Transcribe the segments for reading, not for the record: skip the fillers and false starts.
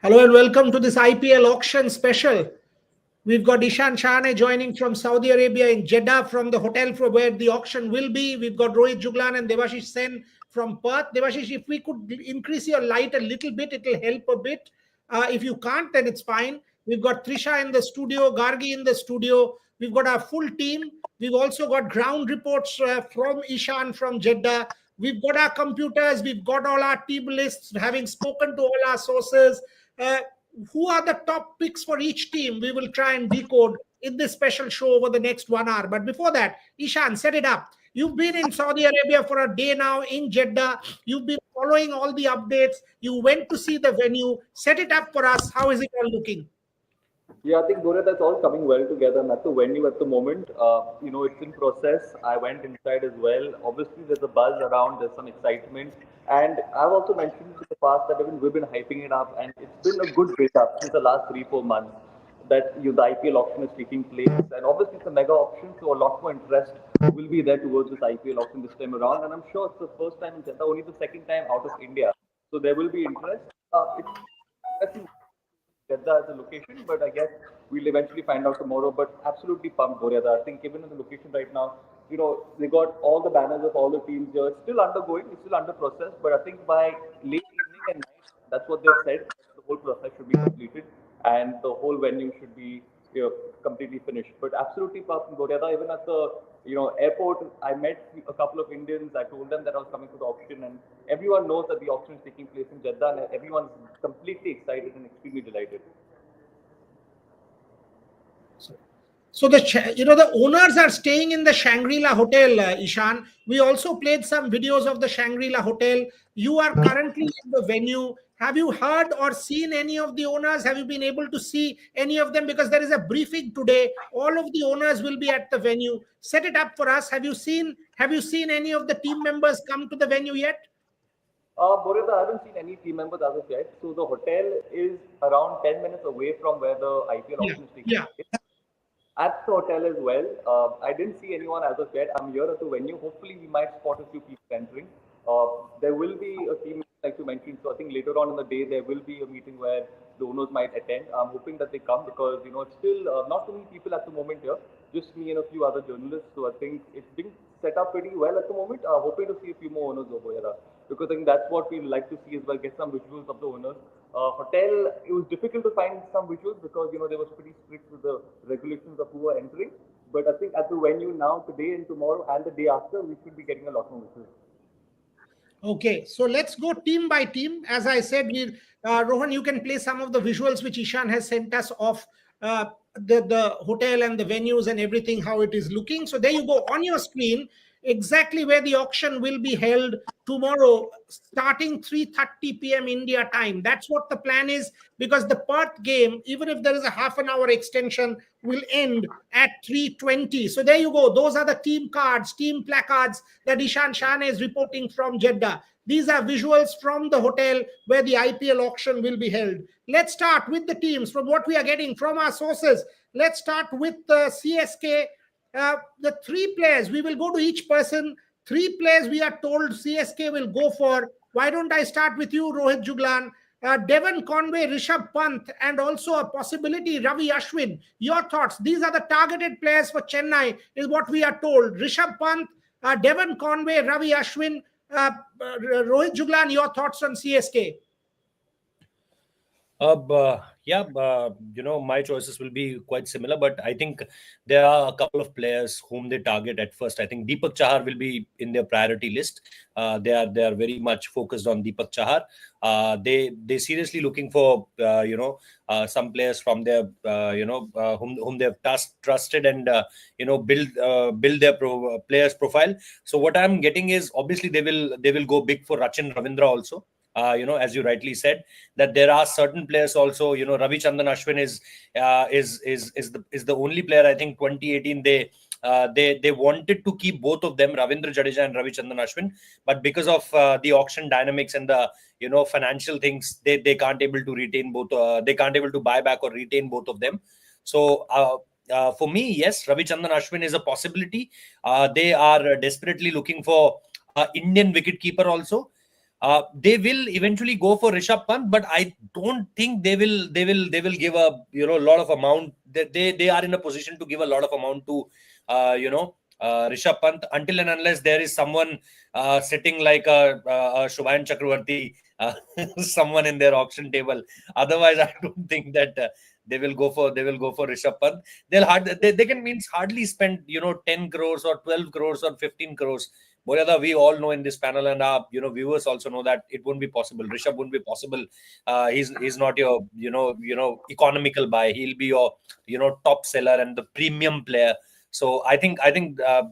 Hello and welcome to this IPL auction special. We've got Ishan Shahane joining from Saudi Arabia in Jeddah from the hotel from where the auction will be. We've got Rohit Juglan and Devashish Sen from Perth. Devashish, if we could increase your light a little bit, it'll help a bit. If you can't, then it's fine. We've got Trisha in the studio, Gargi in the studio. We've got our full team. We've also got ground reports from Ishan from Jeddah. We've got our computers. We've got all our team lists, having spoken to all our sources. Uh, who are the top picks for each team? We will try and decode in this special show over the next 1 hour. But before that, Ishan, set it up. You've been in Saudi Arabia for a day now in Jeddah. You've been following all the updates. You went to see the venue. Set it up for us. How is it all looking? Yeah, I think Gore, that's all coming well together. I'm at the venue at the moment. It's in process. I went inside as well. Obviously, there's a buzz around. There's some excitement, and I've also mentioned in the past that we've been hyping it up, and it's been a good build-up since the last 3-4 months that the IPL auction is taking place, and obviously it's a mega auction, so a lot more interest will be there towards this IPL auction this time around. And I'm sure it's the first time in Jeddah, only the second time out of India, so there will be interest. It's Jeddah as a location, but I guess we'll eventually find out tomorrow. But absolutely pumped, Boryada. I think even in the location right now, they got all the banners of all the teams here. It's still undergoing, it's still under process, but I think by late evening and night, that's what they've said. The whole process should be completed, and the whole venue should be completely finished. But absolutely pumped, Boryada. Even at the airport, I met a couple of Indians. I told them that I was coming to the auction, and everyone knows that the auction is taking place in Jeddah, and everyone's completely excited and extremely delighted. So the owners are staying in the Shangri-La Hotel, Ishan. We also played some videos of the Shangri-La Hotel. You are currently in the venue. Have you heard or seen any of the owners? Have you been able to see any of them? Because there is a briefing today. All of the owners will be at the venue. Set it up for us. Have you seen any of the team members come to the venue yet? Boris, I haven't seen any team members as of yet. So the hotel is around 10 minutes away from where the IPL auction is taking place. At the hotel as well. I didn't see anyone as of yet. I'm here at the venue. Hopefully, we might spot a few people entering. There will be a team, like you mentioned. So I think later on in the day, there will be a meeting where the owners might attend. I'm hoping that they come because, it's still not too many people at the moment here. Just me and a few other journalists. So I think it's being set up pretty well at the moment. Hoping to see a few more owners over here. Because I think that's what we like to see as well, get some visuals of the owners. Hotel, it was difficult to find some visuals because, they was pretty strict with the regulations of who were entering. But I think at the venue now, today and tomorrow and the day after, we should be getting a lot more visuals. Okay, so let's go team by team. As I said, Rohan, you can play some of the visuals which Ishan has sent us of the hotel and the venues and everything, how it is looking. So there you go on your screen, exactly where the auction will be held tomorrow, starting 3:30 p.m. India time. That's what the plan is, because the Perth game, even if there is a half an hour extension, will end at 3:20. So there you go. Those are the team cards, team placards that Ishan Shahane is reporting from Jeddah. These are visuals from the hotel where the IPL auction will be held. Let's start with the teams from what we are getting from our sources. Let's start with the CSK. The 3 players, we will go to each person. 3 players we are told CSK will go for. Why don't I start with you, Rohit Juglan? Devon Conway, Rishabh Pant, and also a possibility Ravi Ashwin. Your thoughts? These are the targeted players for Chennai, is what we are told. Rishabh Pant, Devon Conway, Ravi Ashwin. Rohit Juglan, your thoughts on CSK? My choices will be quite similar, but I think there are a couple of players whom they target at first. I think Deepak Chahar will be in their priority list. They are very much focused on Deepak Chahar. They seriously looking for some players from their whom they have trusted and build their players profile. So what I'm getting is obviously they will go big for Rachin Ravindra also. As you rightly said, that there are certain players also. Ravi Chandran Ashwin is the only player. I think 2018 they wanted to keep both of them, Ravindra Jadeja and Ravi Chandran Ashwin, but because of the auction dynamics and the financial things, they can't able to retain both. They can't able to buy back or retain both of them. So for me, yes, Ravi Chandran Ashwin is a possibility. They are desperately looking for Indian wicketkeeper also. They will eventually go for Rishabh Pant, but I don't think they will give a lot of amount. They are in a position to give a lot of amount to Rishabh Pant, until and unless there is someone sitting like a Shubhan Chakravarti, someone in their auction table. Otherwise, I don't think that they will go for Rishabh Pant. They can means hardly spend 10 crores or 12 crores or 15 crores. Boyada, we all know in this panel, and our viewers also know that it won't be possible. Rishabh won't be possible. He's not your economical buy. He'll be your top seller and the premium player. So I think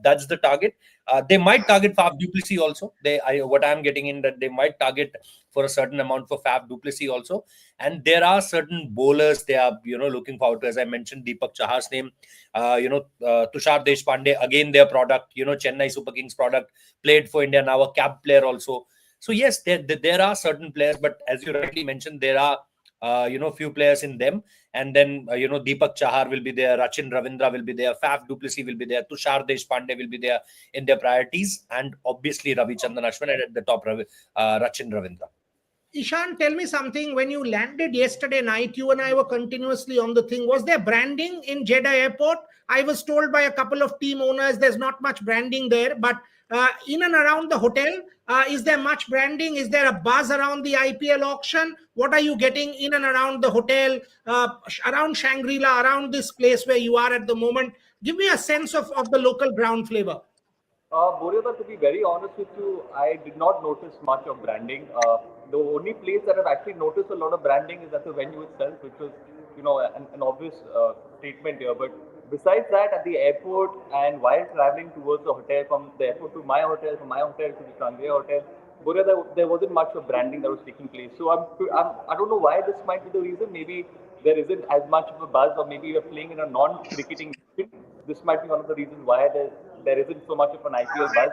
that's the target. They might target Faf du Plessis also. What I'm getting in that they might target for a certain amount for Faf du Plessis also. And there are certain bowlers they are looking forward to. As I mentioned, Deepak Chahar's name, Tushar Deshpande, again their product, Chennai Super Kings product, played for India now, a cap player also. So yes, there are certain players, but as you rightly mentioned, there are few players in them. And then Deepak Chahar will be there, Rachin Ravindra will be there, Faf du Plessis will be there, Tushar Deshpande will be there in their priorities, and obviously Ravichandran Ashwin, and at the top Rachin Ravindra. Ishan, tell me something. When you landed yesterday night, you and I were continuously on the thing. Was there branding in Jeddah airport? I was told by a couple of team owners there's not much branding there, but in and around the hotel, is there much branding? Is there a buzz around the IPL auction? What are you getting in and around the hotel, around Shangri-La, around this place where you are at the moment? Give me a sense of the local ground flavor. Boryada, to be very honest with you, I did not notice much of branding. The only place that I've actually noticed a lot of branding is at the venue itself, which was, an obvious statement here. But besides that, at the airport and while traveling towards the hotel, from the airport to my hotel, from my hotel to the Shangri-La hotel, Boryada, there wasn't much of branding that was taking place. So I don't know why this might be the reason. Maybe there isn't as much of a buzz, or maybe we're playing in a non-cricketing field. This might be one of the reasons why there isn't so much of an IPL buzz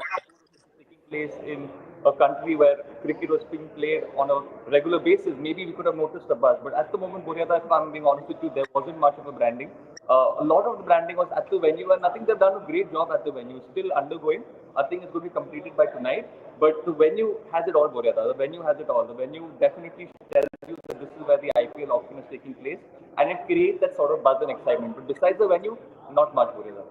taking place in a country where cricket was being played on a regular basis. Maybe we could have noticed a buzz, but at the moment, Boryada, if I'm being honest with you, there wasn't much of a branding. A lot of the branding was at the venue, and I think they've done a great job at the venue. Still undergoing. I think it's going to be completed by tonight. But the venue has it all, Boryada. The venue has it all. The venue definitely tells you that this is where the IPL auction is taking place, and it creates that sort of buzz and excitement. But besides the venue, not much, Boryada.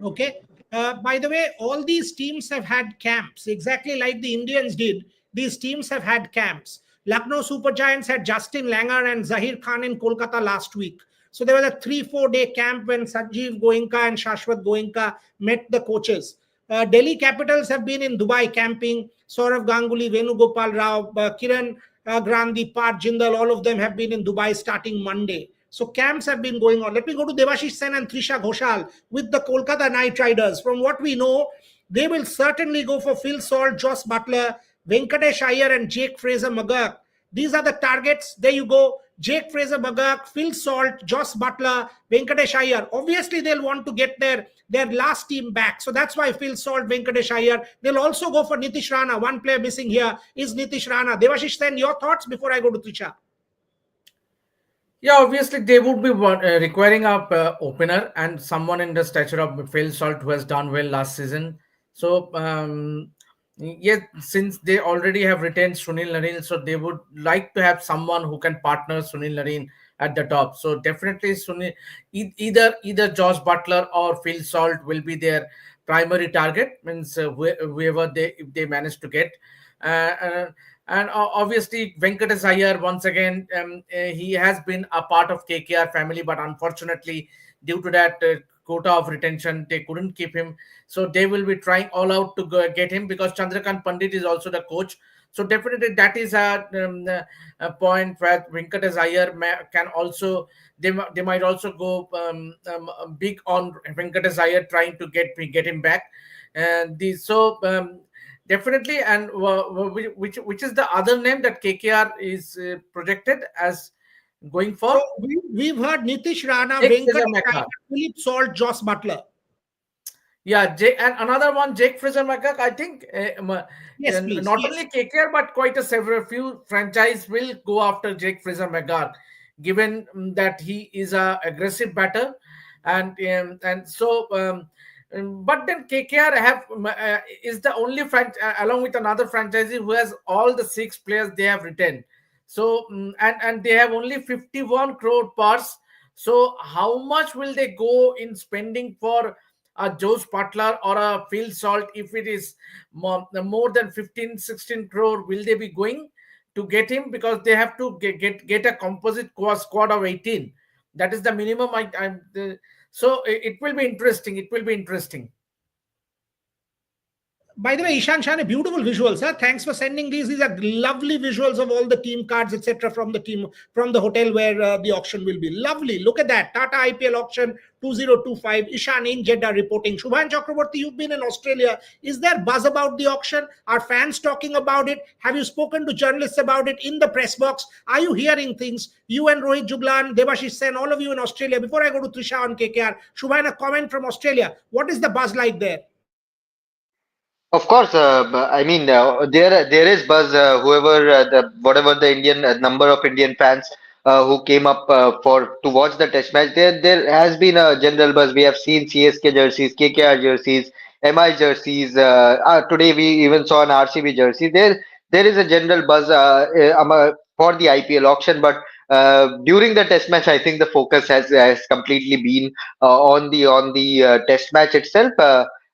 Okay. By the way, all these teams have had camps, exactly like the Indians did. These teams have had camps. Lucknow Super Giants had Justin Langer and Zahir Khan in Kolkata last week. So there was a 3-4 day camp when Sanjeev Goenka and Shashwat Goenka met the coaches. Delhi Capitals have been in Dubai camping. Saurav Ganguly, Venugopal Rao, Kiran Grandi, Parth Jindal, all of them have been in Dubai starting Monday. So camps have been going on. Let me go to Devashish Sen and Trisha Ghoshal with the Kolkata Knight Riders. From what we know, they will certainly go for Phil Salt, Joss Butler, Venkatesh Iyer and Jake Fraser-McGurk. These are the targets. There you go. Jake Fraser-McGurk, Phil Salt, Joss Butler, Venkatesh Iyer. Obviously, they'll want to get their last team back. So that's why Phil Salt, Venkatesh Iyer. They'll also go for Nitish Rana. One player missing here is Nitish Rana. Devashish Sen, your thoughts before I go to Trisha? Yeah, obviously they would be requiring a opener and someone in the stature of Phil Salt who has done well last season. So yeah, since they already have retained Sunil Narine, so they would like to have someone who can partner Sunil Narine at the top. So definitely Sunil, either Josh Butler or Phil Salt will be their primary target. Means whoever they manage to get. And obviously, Venkatesh Iyer, once again, he has been a part of KKR family, but unfortunately, due to that quota of retention, they couldn't keep him. So they will be trying all out to get him, because Chandrakant Pandit is also the coach. So definitely that is a point where Venkatesh Iyer can also, they might also go big on Venkatesh Iyer, trying to get him back. And definitely, and which is the other name that KKR is projected as going for? So we've heard Nitish Rana, Venkatesh, Philip Salt, Joss Butler. Yeah, and another one, Jake Fraser-McGurk. I think yes, please. Not only KKR but quite a few franchise will go after Jake Fraser-McGurk, given that he is a aggressive batter, and so. But then KKR is the only along with another franchise who has all the 6 players they have retained. So and they have only 51 crore purse. So how much will they go in spending for a Joe Butler or a Phil Salt? If it is more than 15, 16 crore, will they be going to get him? Because they have to get a composite squad of 18. That is the minimum. So it will be interesting. It will be interesting. By the way, Ishan Shan, beautiful visuals. Huh? Thanks for sending these. These are lovely visuals of all the team cards, etc., from the team, from the hotel where the auction will be. Lovely. Look at that. Tata IPL auction 2025. Ishan in Jeddah reporting. Shubhan Chakraborty, you've been in Australia. Is there buzz about the auction? Are fans talking about it? Have you spoken to journalists about it in the press box? Are you hearing things? You and Rohit Juglan, Debashish Sen, all of you in Australia. Before I go to Trisha on KKR, Shubhan, a comment from Australia. What is the buzz like there? Of course, I mean there is buzz. Whoever whatever the Indian number of Indian fans who came up for to watch the Test match, there has been a general buzz. We have seen CSK jerseys, KKR jerseys, MI jerseys. Today we even saw an RCB jersey. There is a general buzz for the IPL auction, but during the Test match, I think the focus has completely been on the Test match itself.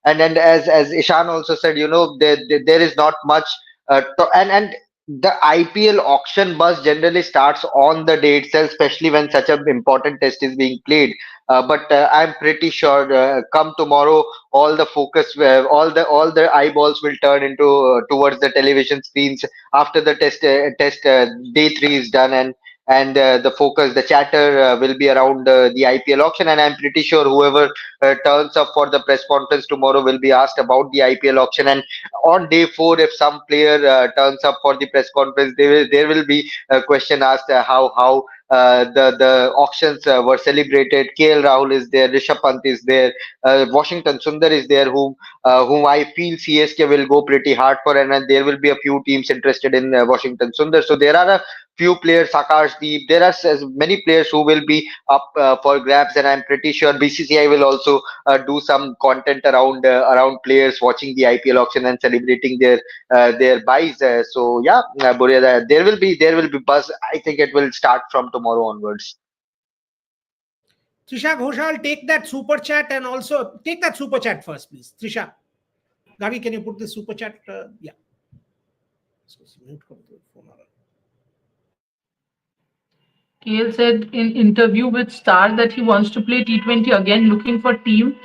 And as Ishan also said, there is not much and the IPL auction buzz generally starts on the day itself, especially when such an important test is being played. But I'm pretty sure come tomorrow, all the focus, all the eyeballs will turn into towards the television screens after the test day 3 is done, and the focus, the chatter will be around the IPL auction. And I'm pretty sure whoever turns up for the press conference tomorrow will be asked about the IPL auction. And on day 4, if some player turns up for the press conference, there will be a question asked how the auctions were celebrated. KL Rahul is there, Rishabh Pant is there, Washington Sundar is there, whom I feel CSK will go pretty hard for, and there will be a few teams interested in Washington Sundar. So there are a few players, Akash Deep. There are many players who will be up for grabs, and I'm pretty sure BCCI will also do some content around players watching the IPL auction and celebrating their buys. So yeah, Buria, there will be buzz. I think it will start from tomorrow onwards. Trisha Ghoshal, take that super chat and also take that super chat first, please. Trisha, Gavi, can you put this super chat? Yeah. KL said in interview with Star that he wants to play T20 again, looking for team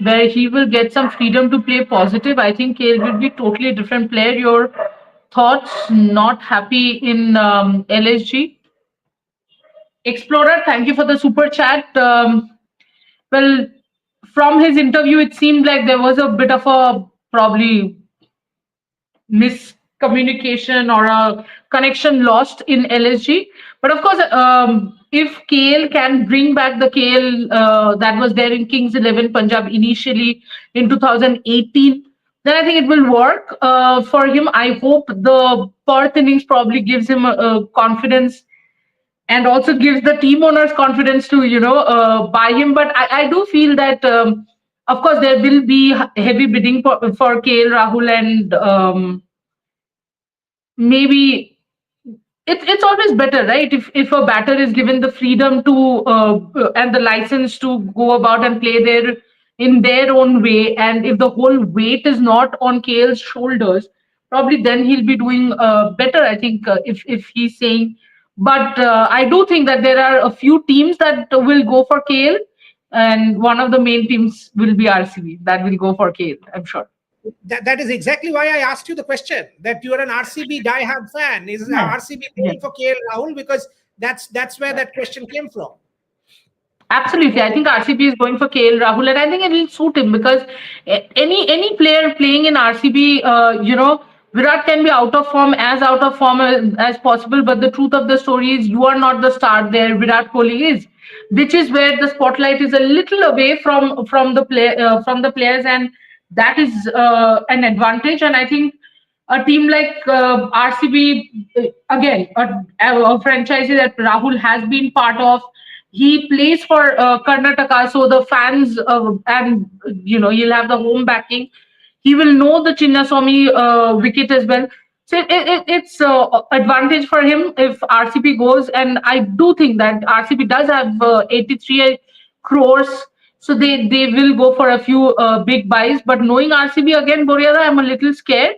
where he will get some freedom to play positive. I think KL will be totally different player. Your thoughts? Not happy in LSG? Explorer, thank you for the super chat. Well, from his interview, it seemed like there was a bit of a probably miscommunication or a connection lost in LSG. But of course, if KL can bring back the KL that was there in Kings 11 Punjab initially in 2018, then I think it will work for him. I hope the Perth innings probably gives him a confidence and also gives the team owners confidence to buy him. But I do feel that of course there will be heavy bidding for KL Rahul, and maybe it's always better, right, if a batter is given the freedom to and the license to go about and play there in their own way, and if the whole weight is not on KL's shoulders, probably then he'll be doing better, I think, if he's saying. But I do think that there are a few teams that will go for KL, and one of the main teams will be RCB that will go for KL, I'm sure. That is exactly why I asked you the question, that you're an RCB diehard fan. Is RCB going for KL Rahul? Because that's where that question came from. Absolutely, I think RCB is going for KL Rahul, and I think it will suit him because any player playing in RCB, Virat can be out of form as possible. But the truth of the story is, you are not the star there. Virat Kohli is, which is where the spotlight is a little away from the players, and that is an advantage. And I think a team like RCB, again, a franchise that Rahul has been part of. he plays for Karnataka, so the fans and he'll have the home backing. He will know the Chinnaswamy wicket as well. So it's advantage for him if RCB goes, and I do think that RCB does have 83 crores, so they will go for a few big buys. But knowing RCB again, Boryada, I'm a little scared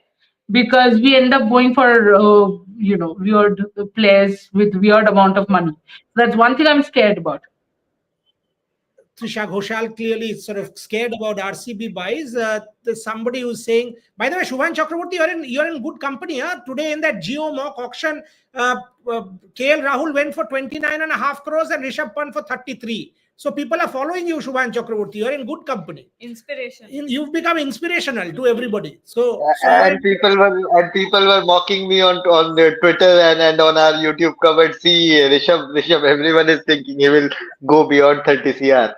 because we end up going for weird players with weird amount of money. That's one thing I'm scared about. Trisha Ghoshal clearly is sort of scared about RCB buys. There's somebody who's saying, by the way, Shubhan Chakraborty, you're in good company. Huh? Today in that Geo mock auction, KL Rahul went for 29.5 crores and Rishabh Pant for 33. So people are following you, Shubhan Chakraborty. You're in good company. Inspiration. You've become inspirational to everybody. So And people were mocking me on the Twitter and on our YouTube comments. See, Rishabh, everyone is thinking he will go beyond 30 CR.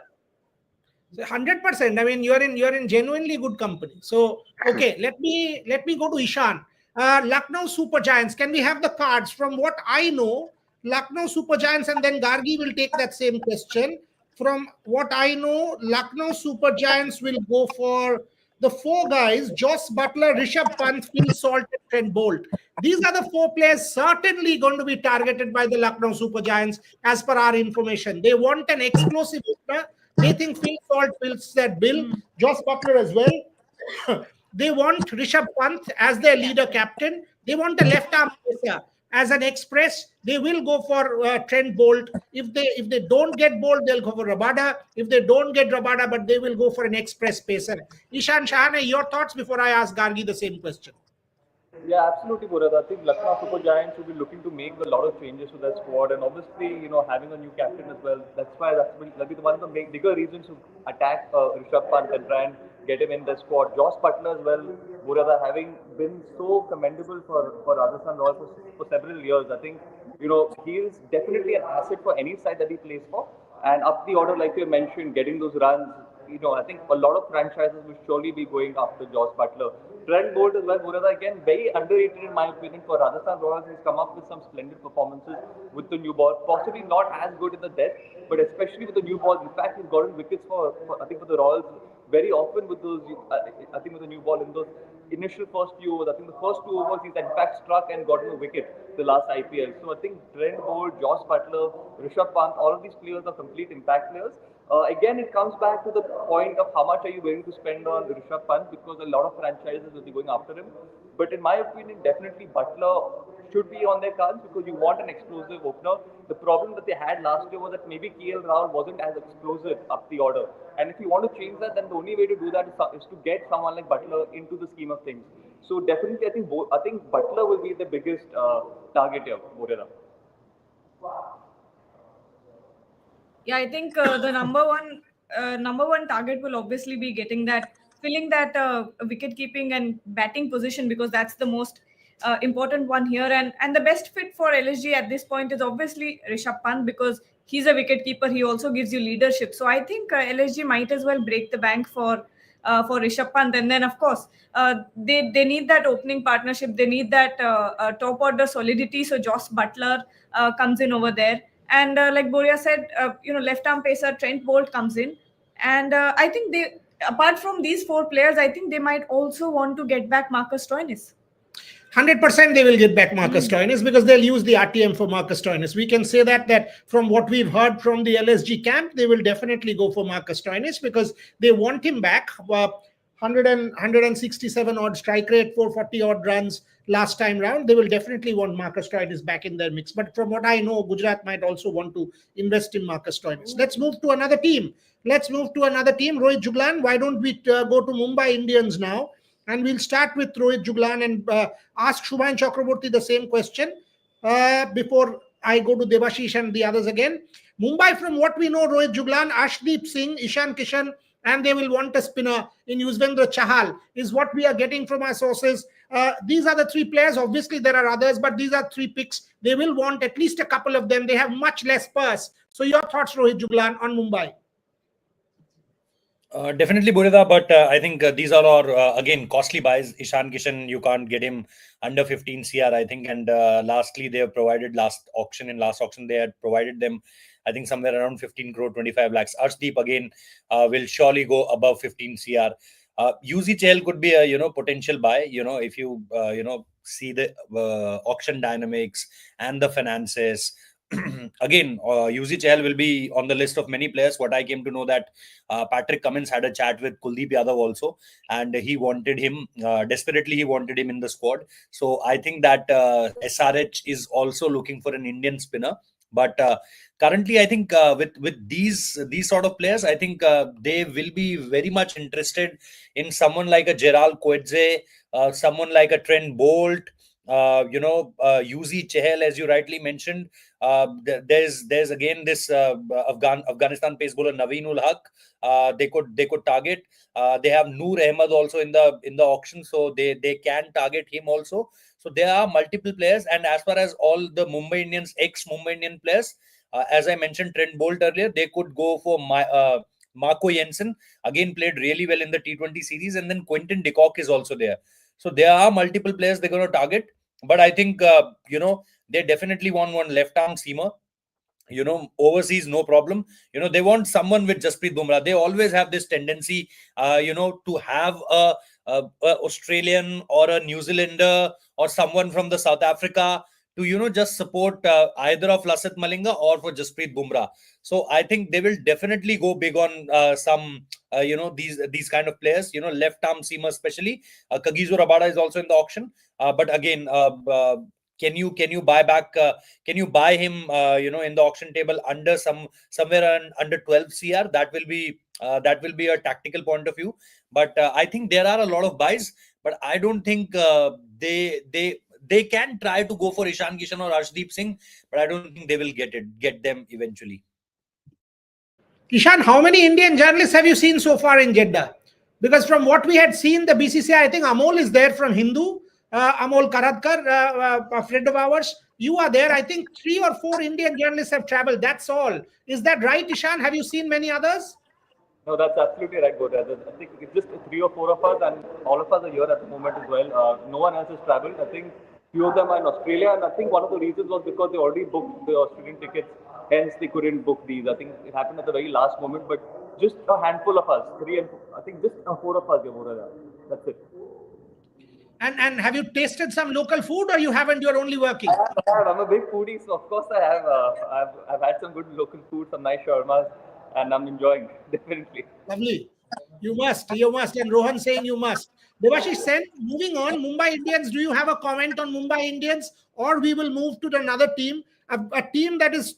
100%. I mean, you're in genuinely good company. So okay, let me go to Ishan. Lucknow Super Giants. Can we have the cards? From what I know, Lucknow Super Giants, and then Gargi will take that same question. From what I know, Lucknow Super Giants will go for the four guys: Joss Butler, Rishabh Pant, Phil Salt, and Trent Bolt. These are the four players certainly going to be targeted by the Lucknow Super Giants, as per our information. They want an explosive opener. They think Phil Salt fills that bill. Joss Butler as well. They want Rishabh Pant as their leader captain. They want a left arm pacer as an express. They will go for Trent Bolt. If they don't get Bolt, they'll go for Rabada. If they don't get Rabada, but they will go for an express pacer. Ishan Shahane, your thoughts before I ask Gargi the same question. Yeah, absolutely, Gaurav. I think Lucknow Super Giants will be looking to make a lot of changes to that squad, and obviously, having a new captain as well. That'll be one of the bigger reasons to attack Rishabh Pant and try and get him in the squad. Joss Butler as well, Gaurav, having been so commendable for Rajasthan Royals for several years. I think he is definitely an asset for any side that he plays for. And up the order, like you mentioned, getting those runs. I think a lot of franchises will surely be going after Joss Butler. Trent Bolt as well, Murada, again, very underrated in my opinion for Rajasthan Royals. He's come up with some splendid performances with the new ball. Possibly not as good in the death, but especially with the new ball. In fact, he's gotten wickets for the Royals very often with those, I think with the new ball in those initial first few overs. I think the first 2 overs he's in fact struck and gotten a wicket the last IPL. So I think Trent Bolt, Joss Butler, Rishabh Pant, all of these players are complete impact players. Again, it comes back to the point of how much are you willing to spend on Rishabh Pant, because a lot of franchises will be going after him. But in my opinion, definitely Butler should be on their cards because you want an explosive opener. The problem that they had last year was that maybe KL Rahul wasn't as explosive up the order. And if you want to change that, then the only way to do that is to get someone like Butler into the scheme of things. So definitely, I think Butler will be the biggest target here, Morena. Yeah, I think the number one target will obviously be filling that wicket keeping and batting position, because that's the most important one here. And the best fit for LSG at this point is obviously Rishabh Pant, because he's a wicket keeper. He also gives you leadership. So I think LSG might as well break the bank for Rishabh Pant. And then, of course, they need that opening partnership. They need that top order solidity. So Joss Butler comes in over there. And like Boria said, left arm pacer Trent Bolt comes in. And I think apart from these four players, I think they might also want to get back Marcus Stoinis. 100% they will get back Marcus Stoinis because they'll use the RTM for Marcus Stoinis. We can say that from what we've heard from the LSG camp, they will definitely go for Marcus Stoinis because they want him back. 167 odd strike rate, 440 odd runs last time round. They will definitely want Marcus Stoinis back in their mix. But from what I know, Gujarat might also want to invest in Marcus Stoinis. Let's move to another team. Rohit Juglan, why don't we go to Mumbai Indians now? And we'll start with Rohit Juglan and ask Shubhan Chakraborty the same question before I go to Debashish and the others again. Mumbai, from what we know, Rohit Juglan, Ashdeep Singh, Ishan Kishan, and they will want a spinner in Yuzvendra Chahal, is what we are getting from our sources. These are the three players. Obviously, there are others, but these are three picks. They will want at least a couple of them. They have much less purse. So your thoughts, Rohit Juglan, on Mumbai? Definitely Burida, but I think these are all again costly buys. Ishan Kishan, you can't get him under 15 CR, I think. And lastly, they have provided last auction they had provided them, I think, somewhere around 15 crore 25 lakhs. Arshdeep again will surely go above 15 CR. UZ Chahal could be a potential buy. If you see the auction dynamics and the finances. Again, UZ Chahal will be on the list of many players. What I came to know that Patrick Cummins had a chat with Kuldeep Yadav also, and he wanted him desperately. He wanted him in the squad. So I think that SRH is also looking for an Indian spinner. But currently, I think with these sort of players, I think they will be very much interested in someone like a Gerald Coetzee, someone like a Trent Bolt. UZ Chahal, as you rightly mentioned. There's again this Afghanistan pace bowler Naveen ul Haq. They could target. They have Noor Ahmed also in the auction, so they can target him also. So there are multiple players, and as far as all the Mumbai Indians, ex-Mumbai Indian players, as I mentioned Trent Bolt earlier, they could go for Marco Jensen. Again, played really well in the T20 series, and then Quinton de Kock is also there. So there are multiple players they're going to target, but I think they definitely want one left arm seamer. Overseas, no problem. They want someone with Jasprit Bumrah. They always have this tendency, to have a Australian or a New Zealander or someone from the South Africa to, just support either of Lasith Malinga or for Jasprit Bumrah. So I think they will definitely go big on some, these kind of players, left arm seamer especially. Kagiso Rabada is also in the auction. But again, can you buy back? Can you buy him? In the auction table somewhere under 12 CR? That will be a tactical point of view. But I think there are a lot of buys. But I don't think they can try to go for Ishan Kishan or Arshdeep Singh. But I don't think they will get them eventually. Ishan, how many Indian journalists have you seen so far in Jeddah? Because from what we had seen, the BCCI, I think Amol is there from Hindu. Amol Karadkar, a friend of ours. You are there. I think 3 or 4 Indian journalists have traveled. That's all. Is that right, Ishan? Have you seen many others? No, that's absolutely right, Godrej. I think it's just 3 or 4 of us, and all of us are here at the moment as well. No one else has traveled. I think few of them are in Australia, and I think one of the reasons was because they already booked the Australian tickets, hence they couldn't book these. I think it happened at the very last moment, but just a handful of us, 3 and I think just 4 of us, that's it. And have you tasted some local food, or you haven't? You're only working. I have. I'm a big foodie, so of course I have. I've had some good local food, some nice shawarmas, and I'm enjoying definitely. Lovely. You must. And Rohan saying you must. Devashish Sen, moving on, Mumbai Indians, do you have a comment on Mumbai Indians, or we will move to another team? A team that is,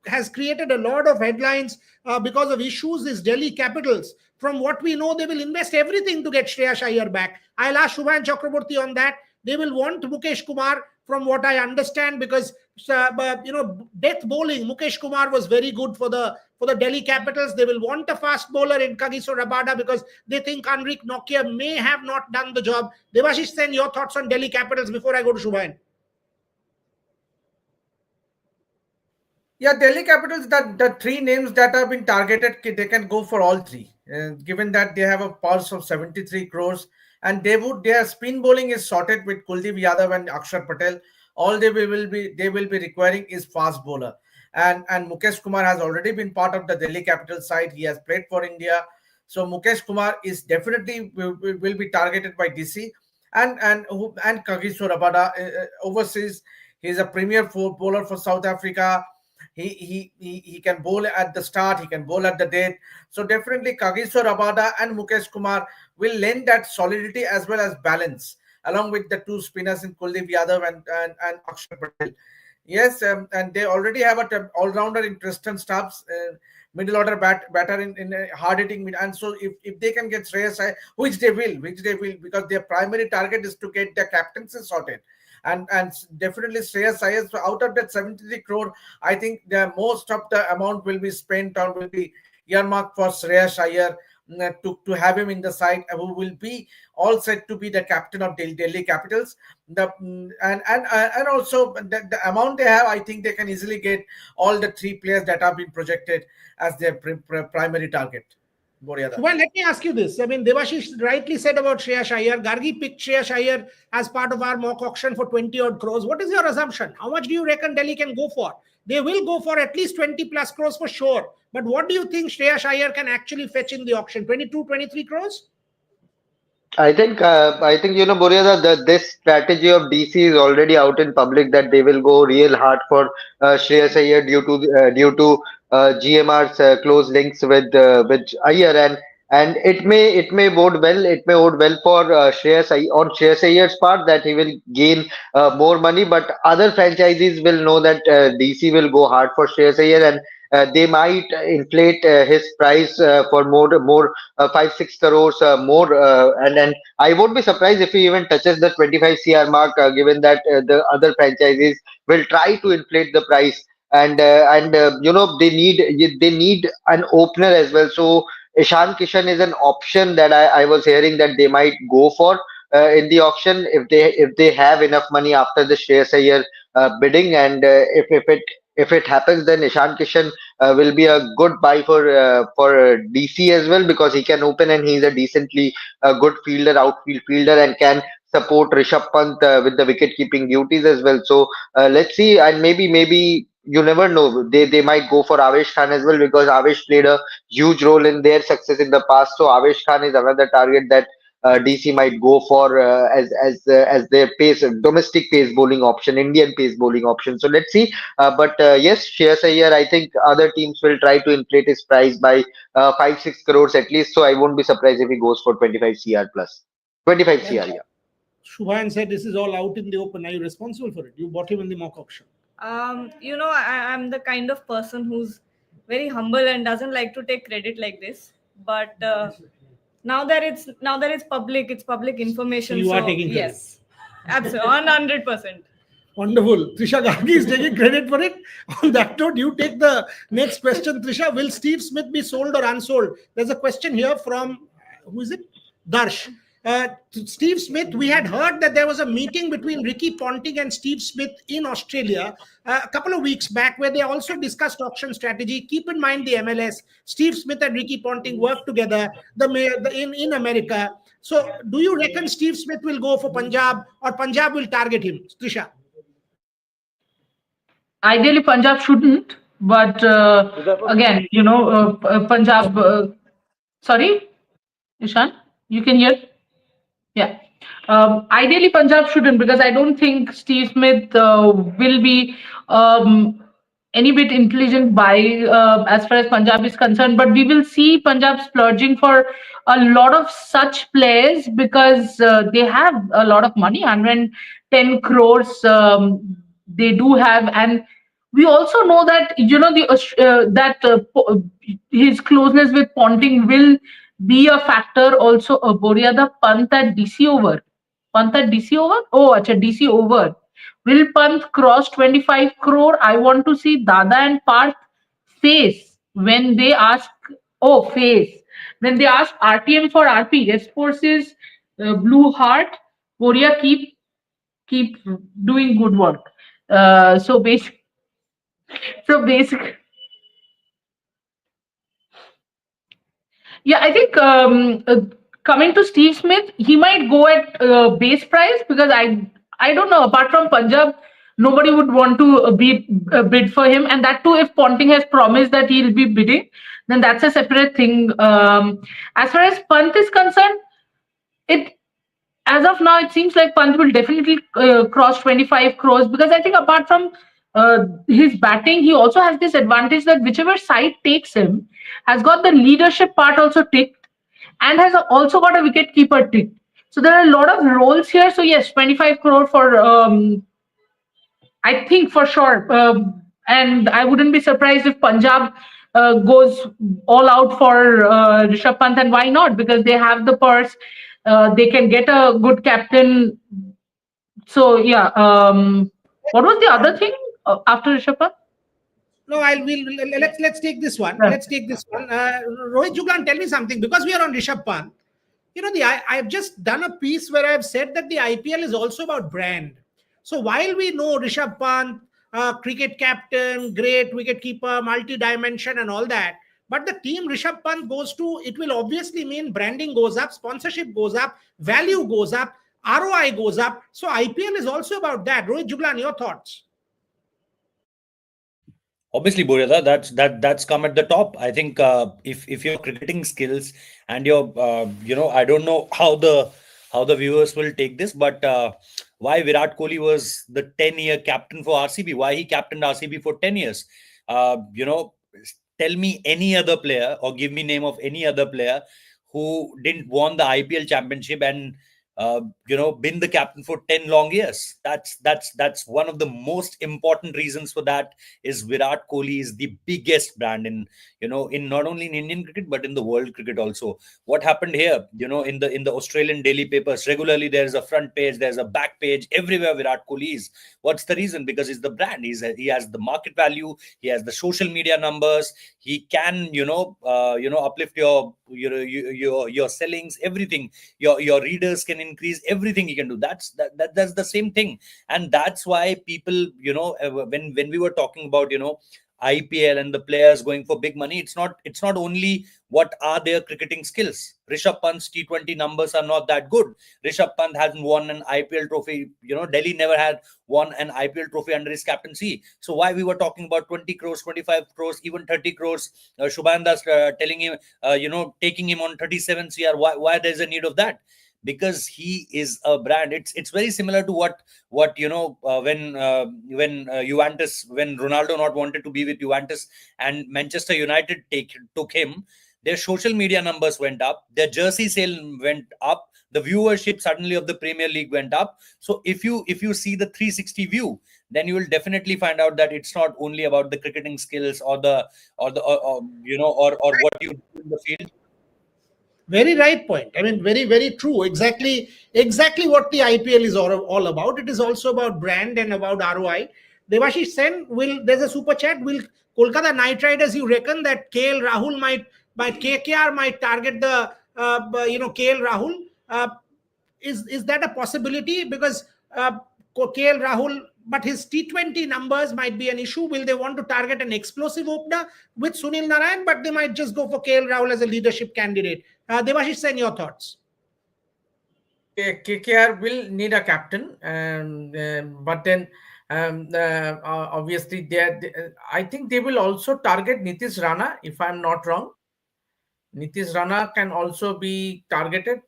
has created a lot of headlines because of issues is Delhi Capitals. From what we know, they will invest everything to get Shreyas Iyer back. I'll ask Shubhan Chakraborty on that. They will want Mukesh Kumar, from what I understand, because death bowling, Mukesh Kumar was very good for the Delhi Capitals. They will want a fast bowler in Kagiso Rabada because they think Anrik Nokia may have not done the job. Devashish Sen, your thoughts on Delhi Capitals before I go to Shubhan. Yeah, Delhi Capitals, the 3 names that have been targeted, they can go for all 3. Given that they have a purse of 73 crores, and their spin bowling is sorted with Kuldeep Yadav and Akshar Patel. All they will be requiring is fast bowler. And Mukesh Kumar has already been part of the Delhi Capitals side. He has played for India. So Mukesh Kumar is definitely will be targeted by DC. And Kagiso Rabada overseas. He's a premier bowler for South Africa. He can bowl at the start, he can bowl at the death. So definitely Kagiso Rabada and Mukesh Kumar will lend that solidity as well as balance, along with the 2 spinners in Kuldeep Yadav and Akshar Patel. Yes, and they already have an all-rounder in Tristan Stubbs, middle order batter in hard hitting mid. And so if they can get Shreyas Iyer, which they will, because their primary target is to get the captaincy sorted. And definitely Shreyas Iyer. So out of that 73 crore, I think the most of the amount will be spent on, will be earmarked for Shreyas Iyer to have him in the side, who will be all set to be the captain of Delhi Capitals. And also the amount they have, I think they can easily get all the 3 players that have been projected as their primary target. Boryada. Well, let me ask you this. I mean, Devashish rightly said about Shreyash Iyer. Gargi picked Shreyash Iyer as part of our mock auction for 20 odd crores. What is your assumption? How much do you reckon Delhi can go for? They will go for at least 20 plus crores for sure. But what do you think Shreyash Iyer can actually fetch in the auction? 22, 23 crores? I think Boryada, this strategy of DC is already out in public that they will go real hard for Shreyas Iyer due to GMR's close links with Iyer, and it may bode well. It may bode well for on Shreyas Iyer's part that he will gain more money, but other franchises will know that DC will go hard for Shreyas Iyer, and they might inflate his price for more 5-6 crores more, and then I won't be surprised if he even touches the 25 CR mark, given that the other franchises will try to inflate the price, and they need an opener as well. So Ishan Kishan is an option that I was hearing that they might go for in the auction if they have enough money after the Shreyas Iyer bidding, and if it happens, then Ishan Kishan will be a good buy for DC as well, because he can open and he's a decently good fielder, outfield fielder, and can support Rishabh Pant with the wicket keeping duties as well. So let's see, and maybe you never know. They might go for Avesh Khan as well, because Avesh played a huge role in their success in the past. So Avesh Khan is another target that DC might go for as their domestic pace bowling option, Indian pace bowling option. So let's see. But yes, Shreyas Iyer, I think other teams will try to inflate his price by 5-6 crores at least. So I won't be surprised if he goes for 25 CR plus. 25 CR, yeah. Shubhan said this is all out in the open. Are you responsible for it? You bought him in the mock auction. I'm the kind of person who's very humble and doesn't like to take credit like this. But now that it's public, it's public information. So you are taking credit. Yes, absolutely, 100%. Wonderful. Trisha Gargi is taking credit for it. On that note, you take the next question, Trisha. Will Steve Smith be sold or unsold? There's a question here from, who is it? Darsh. Steve Smith, we had heard that there was a meeting between Ricky Ponting and Steve Smith in Australia a couple of weeks back, where they also discussed auction strategy. Keep in mind the MLS. Steve Smith and Ricky Ponting work together in America. So do you reckon Steve Smith will go for Punjab, or Punjab will target him? Trisha? Ideally, Punjab shouldn't, but again, Punjab. Sorry, Ishan, you can hear? Yeah. Ideally, Punjab shouldn't, because I don't think Steve Smith will be any bit intelligent by as far as Punjab is concerned. But we will see Punjab splurging for a lot of such players, because they have a lot of money, 110 crores they do have, and we also know that his closeness with Ponting will be a factor also. Boryada, Pant at DC over. Pant at DC over? Oh, acha, DC over. Will Pant cross 25 crore? I want to see Dada and Parth face when they ask, face. When they ask RTM for RP, S Forces, Blue Heart, Boria keep doing good work. So basic. Yeah, I think coming to Steve Smith, he might go at base price, because I don't know. Apart from Punjab, nobody would want to bid for him, and that too, if Ponting has promised that he'll be bidding, then that's a separate thing. As far as Pant is concerned, as of now, it seems like Pant will definitely cross 25 crores, because I think apart from his batting, he also has this advantage that whichever side takes him has got the leadership part also ticked, and has also got a wicket keeper ticked. So there are a lot of roles here. So yes, 25 crore for I think for sure, and I wouldn't be surprised if Punjab goes all out for Rishabh Pant, and why not? Because they have the purse, they can get a good captain. So yeah, what was the other thing after Rishabh Pant? No, let's take this one. Let's take this one. Rohit Juglan, tell me something, because we are on Rishabh Pant. I've just done a piece where I've said that the IPL is also about brand. So while we know Rishabh Pant, cricket captain, great wicketkeeper, multi-dimension and all that, But the team Rishabh Pant goes to, it will obviously mean branding goes up, sponsorship goes up, value goes up, ROI goes up. So IPL is also about that. Rohit Juglan, your thoughts? Obviously, Boryada, that's come at the top. I think if your cricketing skills and your I don't know how the viewers will take this, but why Virat Kohli was the 10-year captain for RCB, why he captained RCB for 10 years. Tell me any other player or give me name of any other player who didn't won the IPL championship and been the captain for 10 long years. That's one of the most important reasons for that is Virat Kohli is the biggest brand in not only in Indian cricket but in the world cricket also. What happened here, in the Australian daily papers, regularly there's a front page, there's a back page, everywhere Virat Kohli is. What's the reason? Because he's the brand. He has the market value, he has the social media numbers, he can uplift your sellings, everything. Your readers can increase, everything he can do. That's the same thing. And that's why people, when we were talking about IPL and the players going for big money, it's not only what are their cricketing skills. Rishabh Pant's T20 numbers are not that good. Rishabh Pant hasn't won an IPL trophy. Delhi never had won an IPL trophy under his captaincy. So why we were talking about 20 crores, 25 crores, even 30 crores? Shubhan Das telling him, taking him on 37 CR. Why there's a need of that? Because he is a brand. It's very similar to what when Juventus, when Ronaldo not wanted to be with Juventus and Manchester United took him, their social media numbers went up, their jersey sale went up, the viewership suddenly of the Premier League went up. So if you see the 360 view, then you will definitely find out that it's not only about the cricketing skills or what you do in the field. Very right point. I mean, very, very true. Exactly what the IPL is all about. It is also about brand and about ROI. Devashish Sen, there's a super chat. Will Kolkata Knight Riders, you reckon that KL Rahul might KKR might target the KL Rahul? Is that a possibility? Because KL Rahul, but his T20 numbers might be an issue. Will they want to target an explosive opener with Sunil Narayan, but they might just go for KL Rahul as a leadership candidate? Devashish Sen, your thoughts? KKR will need a captain, but then obviously I think they will also target Nitish Rana, if I'm not wrong. Nitish Rana can also be targeted,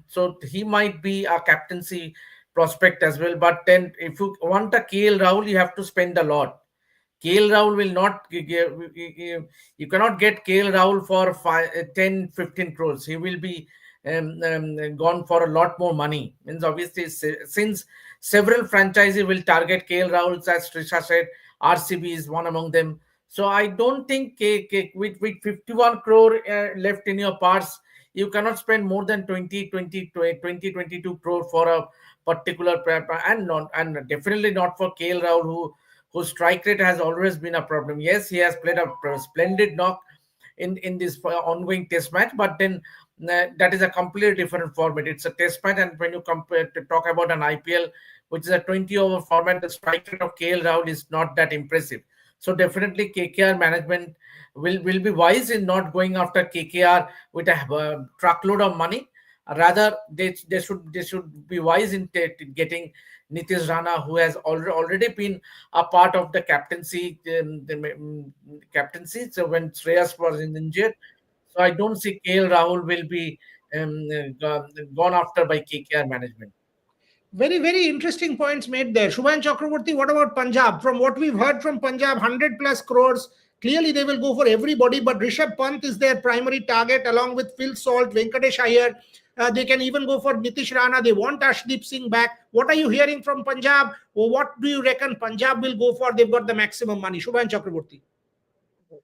so he might be a captaincy prospect as well. But then if you want a KL Rahul, you have to spend a lot. KL Rahul will not, you cannot get KL Rahul for 10, 15 crores. He will be gone for a lot more money. Means obviously, since several franchises will target KL Rahul, as Trisha said, RCB is one among them. So I don't think with 51 crore left in your purse, you cannot spend more than 22 crore for a particular and definitely not for KL Rahul, whose strike rate has always been a problem. Yes, he has played a splendid knock in this ongoing test match, but then that is a completely different format. It's a test match, and when you talk about an IPL, which is a 20-over format, the strike rate of KL Rahul is not that impressive. So definitely KKR management will be wise in not going after KKR with a truckload of money. Rather, they should be wise in getting Nitish Rana, who has already been a part of the captaincy. Captaincy. So when Shreyas was injured, so I don't see KL Rahul will be gone after by KKR management. Very, very interesting points made there. Shubhan Chakraborty, what about Punjab? From what we've heard from Punjab, 100 plus crores. Clearly, they will go for everybody, but Rishabh Pant is their primary target, along with Phil Salt, Venkatesh Iyer. They can even go for Nitish Rana. They want Ashdeep Singh back. What are you hearing from Punjab? Or what do you reckon Punjab will go for? They've got the maximum money. Shubhan Chakraborty.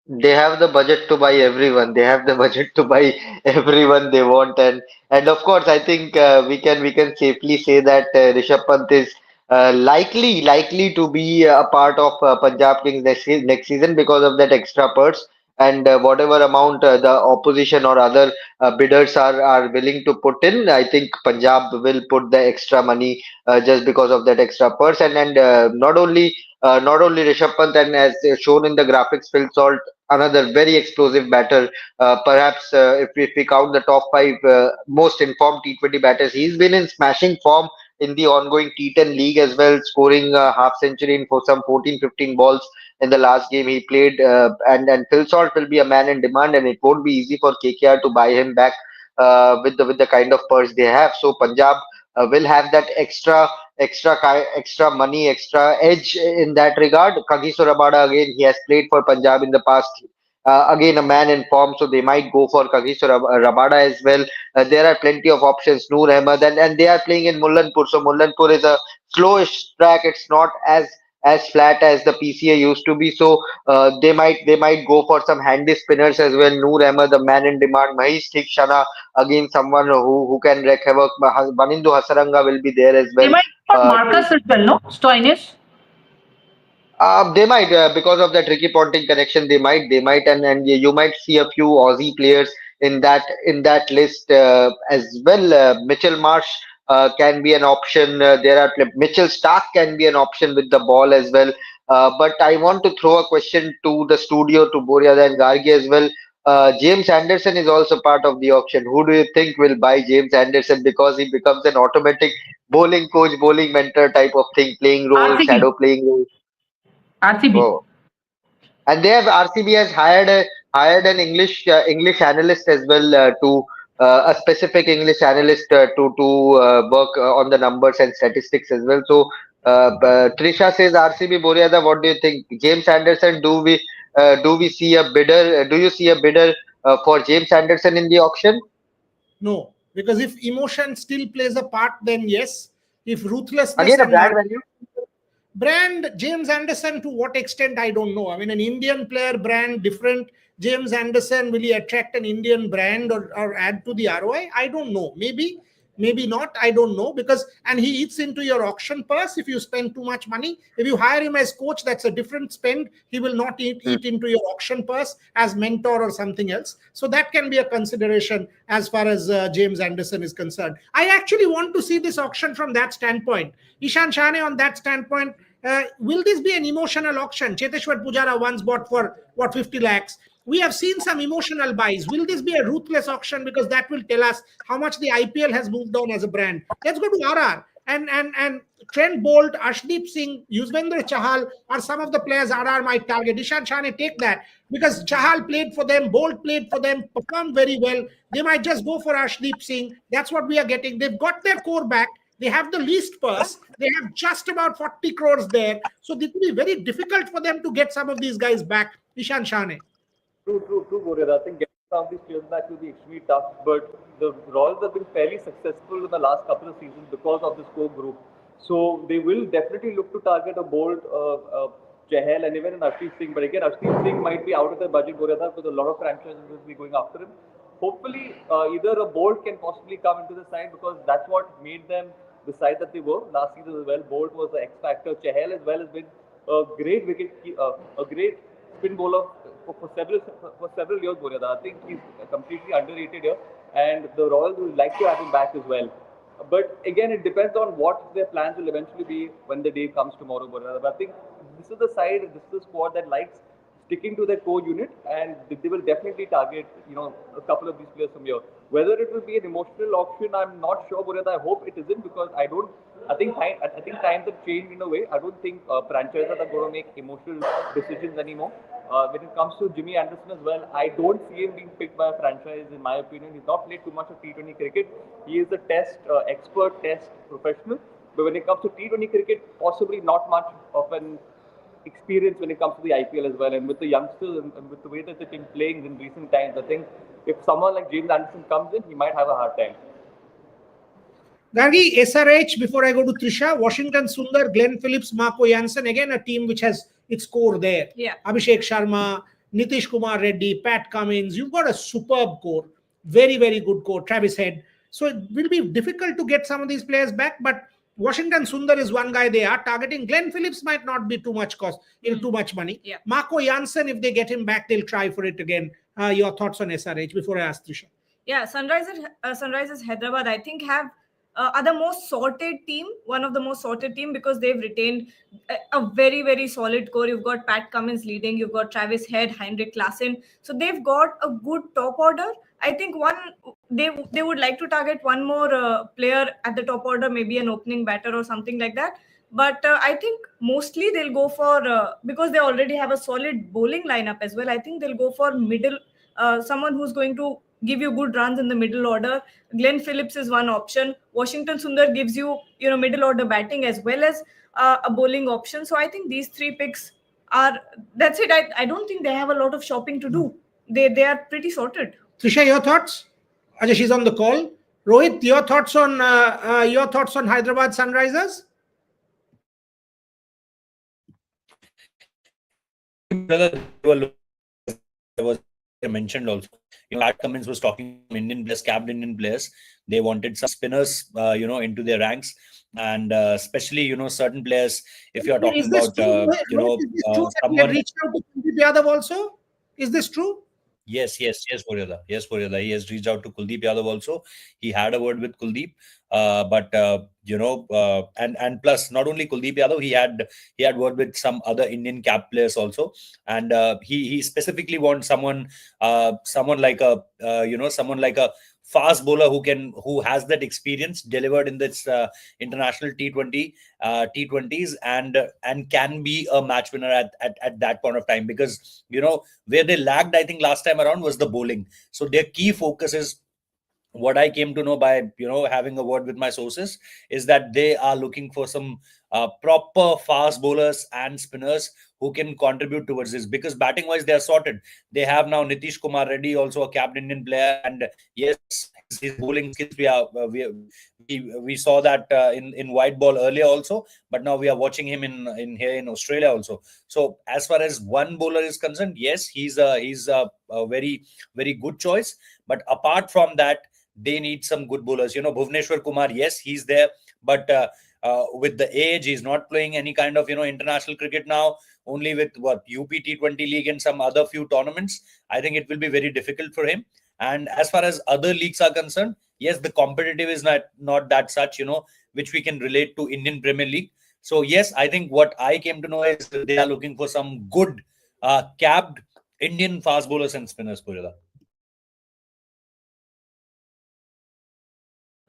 They have the budget to buy everyone. They have the budget to buy everyone they want, and of course, I think we can safely say that Rishabh Pant is likely to be a part of Punjab Kings next season because of that extra purse and whatever amount the opposition or other bidders are willing to put in. I think Punjab will put the extra money just because of that extra purse, and not only Not only Rishabh Pant, and as shown in the graphics, Phil Salt, another very explosive batter. Perhaps if we count the top five most informed T20 batters, he's been in smashing form in the ongoing T10 league as well, scoring a half century in for some 14-15 balls in the last game he played. And Phil Salt will be a man in demand, and it won't be easy for KKR to buy him back with the kind of purse they have. So Punjab will have that extra money, extra edge in that regard. Kagiso Rabada, again, he has played for Punjab in the past. Again, a man in form, so they might go for Kagiso Rabada as well. There are plenty of options. Noor Ahmed, and they are playing in Mullanpur. So Mullanpur is a slowish track. It's not as flat as the PCA used to be. So they might go for some handy spinners as well. Noor Ahmed, the man in demand. Mahesh Theekshana, again someone who can wreak havoc. Banindu Hasaranga will be there as They well. might for Uh, Marcus as well, no? Stoinis. they might because of the tricky Ponting connection. They might, and you might see a few Aussie players in that list as well. Mitchell Marsh can be an option. Mitchell Stark can be an option with the ball as well. But I want to throw a question to the studio, to Boryada and Gargi as well. James Anderson is also part of the auction. Who do you think will buy James Anderson, because he becomes an automatic bowling coach, bowling mentor type of thing, playing roles, RCB. shadow playing roles? RCB. Oh, and they have RCB has hired an English analyst as well, to a specific English analyst to work on the numbers and statistics as well. So Trisha says RCB. Boryada, what do you think? James Anderson, do we see a bidder? Do you see a bidder for James Anderson in the auction? No, because if emotion still plays a part, then yes. If ruthlessness Again, a and brand murder, value. brand James Anderson, to what extent I don't know. I mean, an Indian player brand different. James Anderson, will he attract an Indian brand or add to the ROI? I don't know. Maybe not. I don't know, because and he eats into your auction purse if you spend too much money. If you hire him as coach, that's a different spend. He will not eat into your auction purse as mentor or something else. So that can be a consideration as far as James Anderson is concerned. I actually want to see this auction from that standpoint. Ishan Shane, on that standpoint, will this be an emotional auction? Cheteshwar Pujara once bought for what, 50 lakhs. We have seen some emotional buys. Will this be a ruthless auction? Because that will tell us how much the IPL has moved on as a brand. Let's go to RR. And Trent Bolt, Ashdeep Singh, Yuzvendra Chahal are some of the players RR might target. Ishan Shane, take that, because Chahal played for them, Bolt played for them, performed very well. They might just go for Ashdeep Singh. That's what we are getting. They've got their core back. They have the least purse. They have just about 40 crores there. So it will be very difficult for them to get some of these guys back. Ishan Shane. True, Boryada. I think getting some of these players back will be extremely tough, but the Royals have been fairly successful in the last couple of seasons because of this core group. So they will definitely look to target a Bolt, Chahal, and even an Arshdeep Singh. But again, Arshdeep Singh might be out of their budget, Boryada, because a lot of franchises will be going after him. Hopefully, either a Bolt can possibly come into the side, because that's what made them the side that they were last season as well. Bolt was the X factor. Chahal as well has been a great a great spin bowler for several years, Boryada. I think he's completely underrated here, and the Royals would like to have him back as well. But again, it depends on what their plans will eventually be when the day comes tomorrow, Boryada. But I think this is the squad that likes sticking to their core unit, and they will definitely target a couple of these players from here. Whether it will be an emotional auction, I'm not sure, Boryada. I hope it isn't, because I think times have changed in a way. I don't think franchises are going to make emotional decisions anymore. When it comes to Jimmy Anderson as well, I don't see him being picked by a franchise. In my opinion, he's not played too much of T20 cricket. He is a test expert, test professional. But when it comes to T20 cricket, possibly not much of an experience when it comes to the IPL as well. And with the youngsters and with the way that they've been playing in recent times, I think if someone like James Anderson comes in, he might have a hard time. Gargi, SRH, before I go to Trisha, Washington Sundar, Glenn Phillips, Marco Jansen, again a team which has its core there. Yeah. Abhishek Sharma, Nitish Kumar Reddy, Pat Cummins. You've got a superb core. Very, very good core. Travis Head. So it will be difficult to get some of these players back, but Washington Sundar is one guy they are targeting. Glenn Phillips might not be too much cost, too much money. Yeah. Marco Jansen, if they get him back, they'll try for it again. Your thoughts on SRH before I ask Trisha? Yeah, Sunrisers Hyderabad, I think, have are the most sorted team, one of the most sorted team, because they've retained a very, very solid core. You've got Pat Cummins leading, you've got Travis Head, Heinrich Klaassen. So they've got a good top order. I think they would like to target one more player at the top order, maybe an opening batter or something like that. But I think mostly they'll go for because they already have a solid bowling lineup as well. I think they'll go for middle, someone who's going to give you good runs in the middle order. Glenn Phillips is one option. Washington Sundar gives you, middle order batting as well as a bowling option. So I think these three picks are, that's it. I don't think they have a lot of shopping to do. They are pretty sorted. Trisha, your thoughts? Ajay, she's on the call. Rohit, your thoughts on Hyderabad Sunrisers? Brother, was mentioned also. Pat Cummins was talking Indian players, capped Indian players. They wanted some spinners, into their ranks, and especially certain players. If you are talking about, is this true that he had reached out to Kuldeep Yadav also? Is this true? Yes, Murida. Yes, Murida. He has reached out to Kuldeep Yadav also. He had a word with Kuldeep, but and plus not only Kuldeep Yadav, he had word with some other Indian cap players also, and he specifically wants someone like a fast bowler who has that experience, delivered in this international T20s, and can be a match winner at that point of time, because where they lagged, I think, last time around was the bowling. So their key focus is, what I came to know by having a word with my sources, is that they are looking for some proper fast bowlers and spinners who can contribute towards this, because batting wise they are sorted. They have now Nitish Kumar Reddy, also a capped Indian player, and yes, his bowling skills, we saw that in white ball earlier also, but now we are watching him in here in Australia also. So as far as one bowler is concerned, yes, he's a very, very good choice, but apart from that, they need some good bowlers. Bhuvneshwar Kumar, yes, he's there, but with the age, he's not playing any kind of international cricket now, only with UP T20 League and some other few tournaments. I think it will be very difficult for him. And as far as other leagues are concerned, yes, the competitive is not that such, which we can relate to Indian Premier League. So yes, I think what I came to know is they are looking for some good capped Indian fast bowlers and spinners, Purida.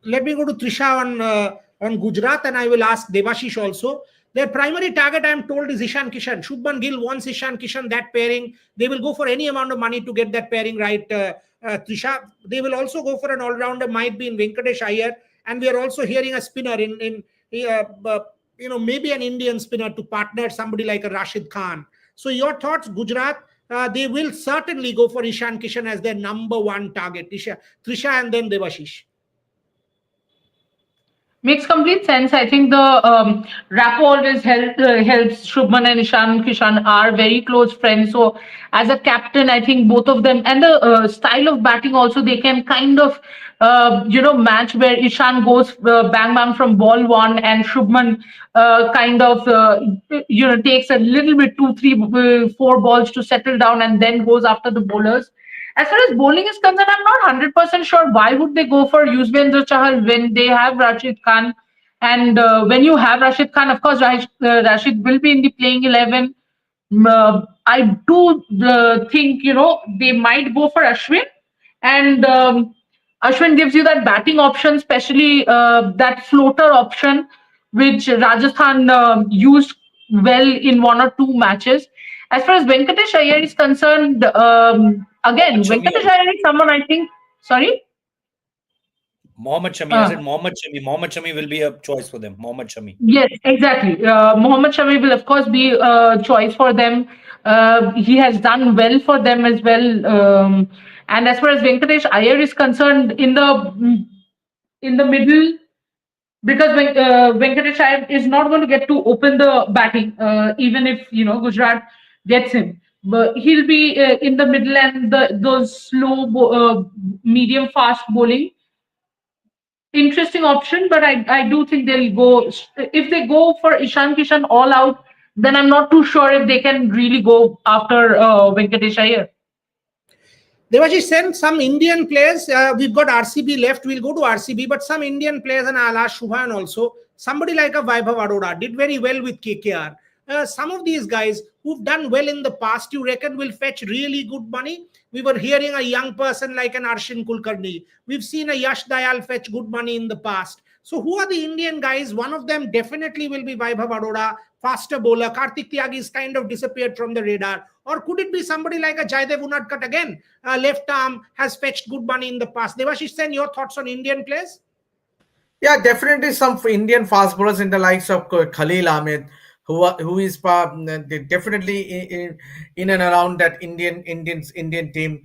Let me go to Trisha on Gujarat, and I will ask Debashish also. Their primary target, I am told, is Ishan Kishan. Shubman Gill wants Ishan Kishan, that pairing. They will go for any amount of money to get that pairing right, Trisha. They will also go for an all-rounder, might be in Venkatesh Iyer. And we are also hearing a spinner maybe an Indian spinner to partner somebody like a Rashid Khan. So your thoughts, Gujarat? They will certainly go for Ishan Kishan as their number one target. Trisha and then Debashish. Makes complete sense. I think the rapport always helps. Shubman and Ishan Kishan are very close friends. So, as a captain, I think both of them, and the style of batting also, they can kind of, match, where Ishan goes bang bang from ball one, and Shubman kind of, takes a little bit, 2, 3, 4 balls to settle down, and then goes after the bowlers. As far as bowling is concerned, I'm not 100% sure why would they go for Yuzvendra Chahal when they have Rashid Khan. And when you have Rashid Khan, of course, Rashid will be in the playing 11. I do think, they might go for Ashwin. And Ashwin gives you that batting option, especially that floater option, which Rajasthan used well in 1 or 2 matches. As far as Venkatesh Iyer is concerned, again, Venkatesh Iyer is someone I think. Sorry? Mohammad Shami. I said Mohammad Shami. Mohammad Shami will be a choice for them. Mohammad Shami. Yes, exactly. Mohammad Shami will, of course, be a choice for them. He has done well for them as well. And as far as Venkatesh Iyer is concerned, in the middle, because Venkatesh Iyer is not going to get to open the batting, even if Gujarat gets him. But he'll be in the middle, and those slow, medium fast bowling. Interesting option, but I do think they'll go, if they go for Ishan Kishan all out, then I'm not too sure if they can really go after Venkatesh Iyer. Devashi, send some Indian players. We've got RCB left. We'll go to RCB, but some Indian players, and I'll ask Shubhan also. Somebody like a Vaibhav Arora did very well with KKR. Some of these guys who've done well in the past, you reckon will fetch really good money? We were hearing a young person like an Arshin Kulkarni. We've seen a Yash Dayal fetch good money in the past. So who are the Indian guys? One of them definitely will be Vaibhav Arora, faster bowler. Kartik Tyagi kind of disappeared from the radar. Or could it be somebody like a Jaidev Unadkat again? Left arm has fetched good money in the past. Devashish Sen, your thoughts on Indian players? Yeah, definitely some Indian fast bowlers in the likes of Khalil Ahmed, who is definitely in and around that Indian team.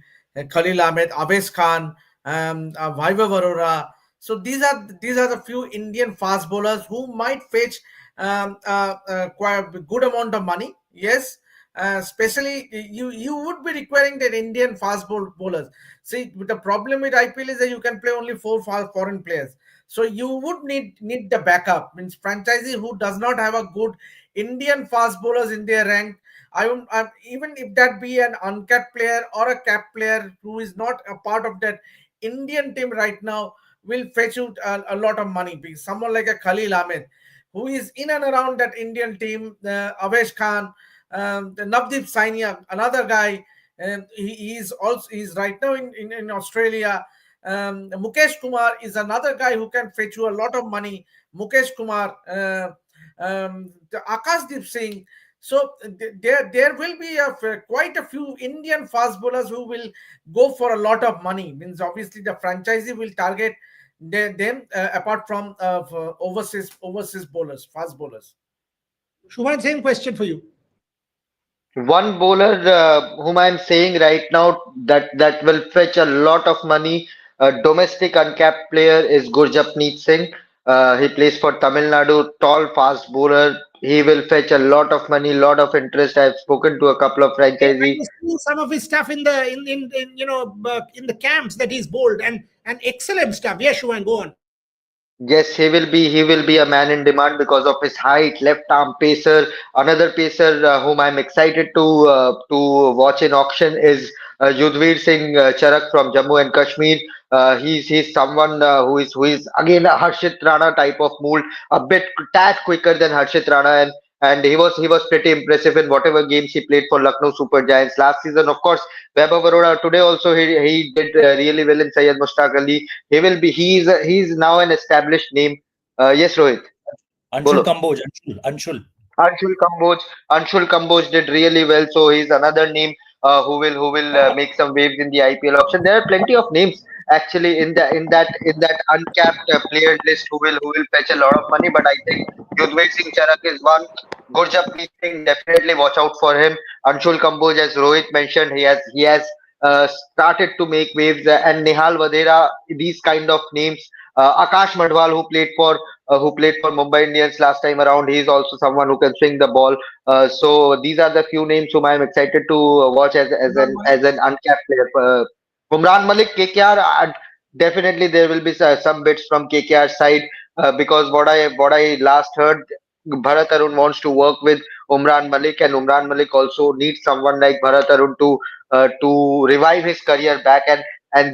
Khalil Ahmed, Aves Khan, Vaibhav Arora. So these are the few Indian fast bowlers who might fetch quite a good amount of money. Yes, especially you would be requiring that Indian fast bowlers. See, the problem with IPL is that you can play only four foreign players. So you would need the backup. Means franchisee who does not have a good Indian fast bowlers in their rank. Even if that be an uncapped player or a capped player who is not a part of that Indian team right now, will fetch you a lot of money. Because someone like a Khalil Ahmed, who is in and around that Indian team, Avesh Khan, the Navdeep Sainia, another guy, he's right now in Australia. Mukesh Kumar is another guy who can fetch you a lot of money. Mukesh Kumar, the Akashdeep Singh. So there will be quite a few Indian fast bowlers who will go for a lot of money. Means obviously the franchisee will target them apart from overseas bowlers, fast bowlers. Shubhan, same question for you. One bowler whom I'm saying right now that will fetch a lot of money, a domestic uncapped player is Gurjapneet Singh. He plays for Tamil Nadu, tall, fast bowler. He will fetch a lot of money, lot of interest. I've spoken to a couple of I franchisee. was seeing some of his stuff in the in in the camps that he's bowled and excellent stuff. Yes, Shubhan, go on. Yes, he will be a man in demand because of his height, left arm pacer. Another pacer whom I'm excited to watch in auction is Yudhvir Singh Charak from Jammu and Kashmir. He's someone who is again a Harshit Rana type of mold, a bit tad quicker than Harshit Rana, and he was pretty impressive in whatever games he played for Lucknow Super Giants last season. Of course, Vaibhav Arora today also he did really well in Syed Mushtaq Ali. He's now an established name. Yes, Rohit. Anshul Bolo. Kamboj, Anshul. Anshul Kamboj. Anshul Kamboj did really well, so he's another name who will make some waves in the IPL auction. There are plenty of names actually in that uncapped player list who will fetch a lot of money. But I think Yudhvir Singh Charak is one. Gurjapneet Singh, definitely watch out for him. Anshul Kamboj, as Rohit mentioned, he has started to make waves, and Nihal Vadera, these kind of names. Akash Madhwal, who played for Mumbai Indians last time around. He's also someone who can swing the ball. So these are the few names whom I'm excited to watch as an uncapped player. Umran Malik, KKR, definitely there will be some bits from KKR side because what I last heard, Bharat Arun wants to work with Umran Malik, and Umran Malik also needs someone like Bharat Arun to revive his career back, and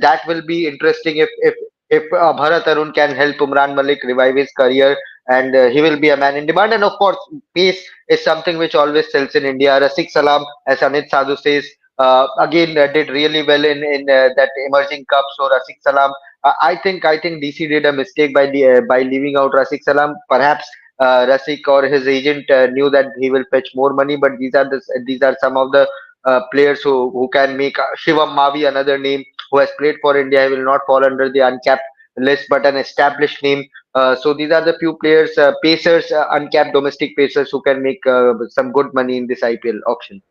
that will be interesting if Bharat Arun can help Umran Malik revive his career, and he will be a man in demand. And of course, pace is something which always sells in India. Rasik Salam, as Anit Sadhu says, again did really well in that emerging cup. So Rasik Salam, I think DC did a mistake by leaving out Rasik Salam. Perhaps Rasik or his agent knew that he will fetch more money, but these are some of the players who can make Shivam Mavi, another name who has played for India. He will not fall under the uncapped list, but an established name. So these are the few players, pacers, uncapped domestic pacers who can make some good money in this IPL auction.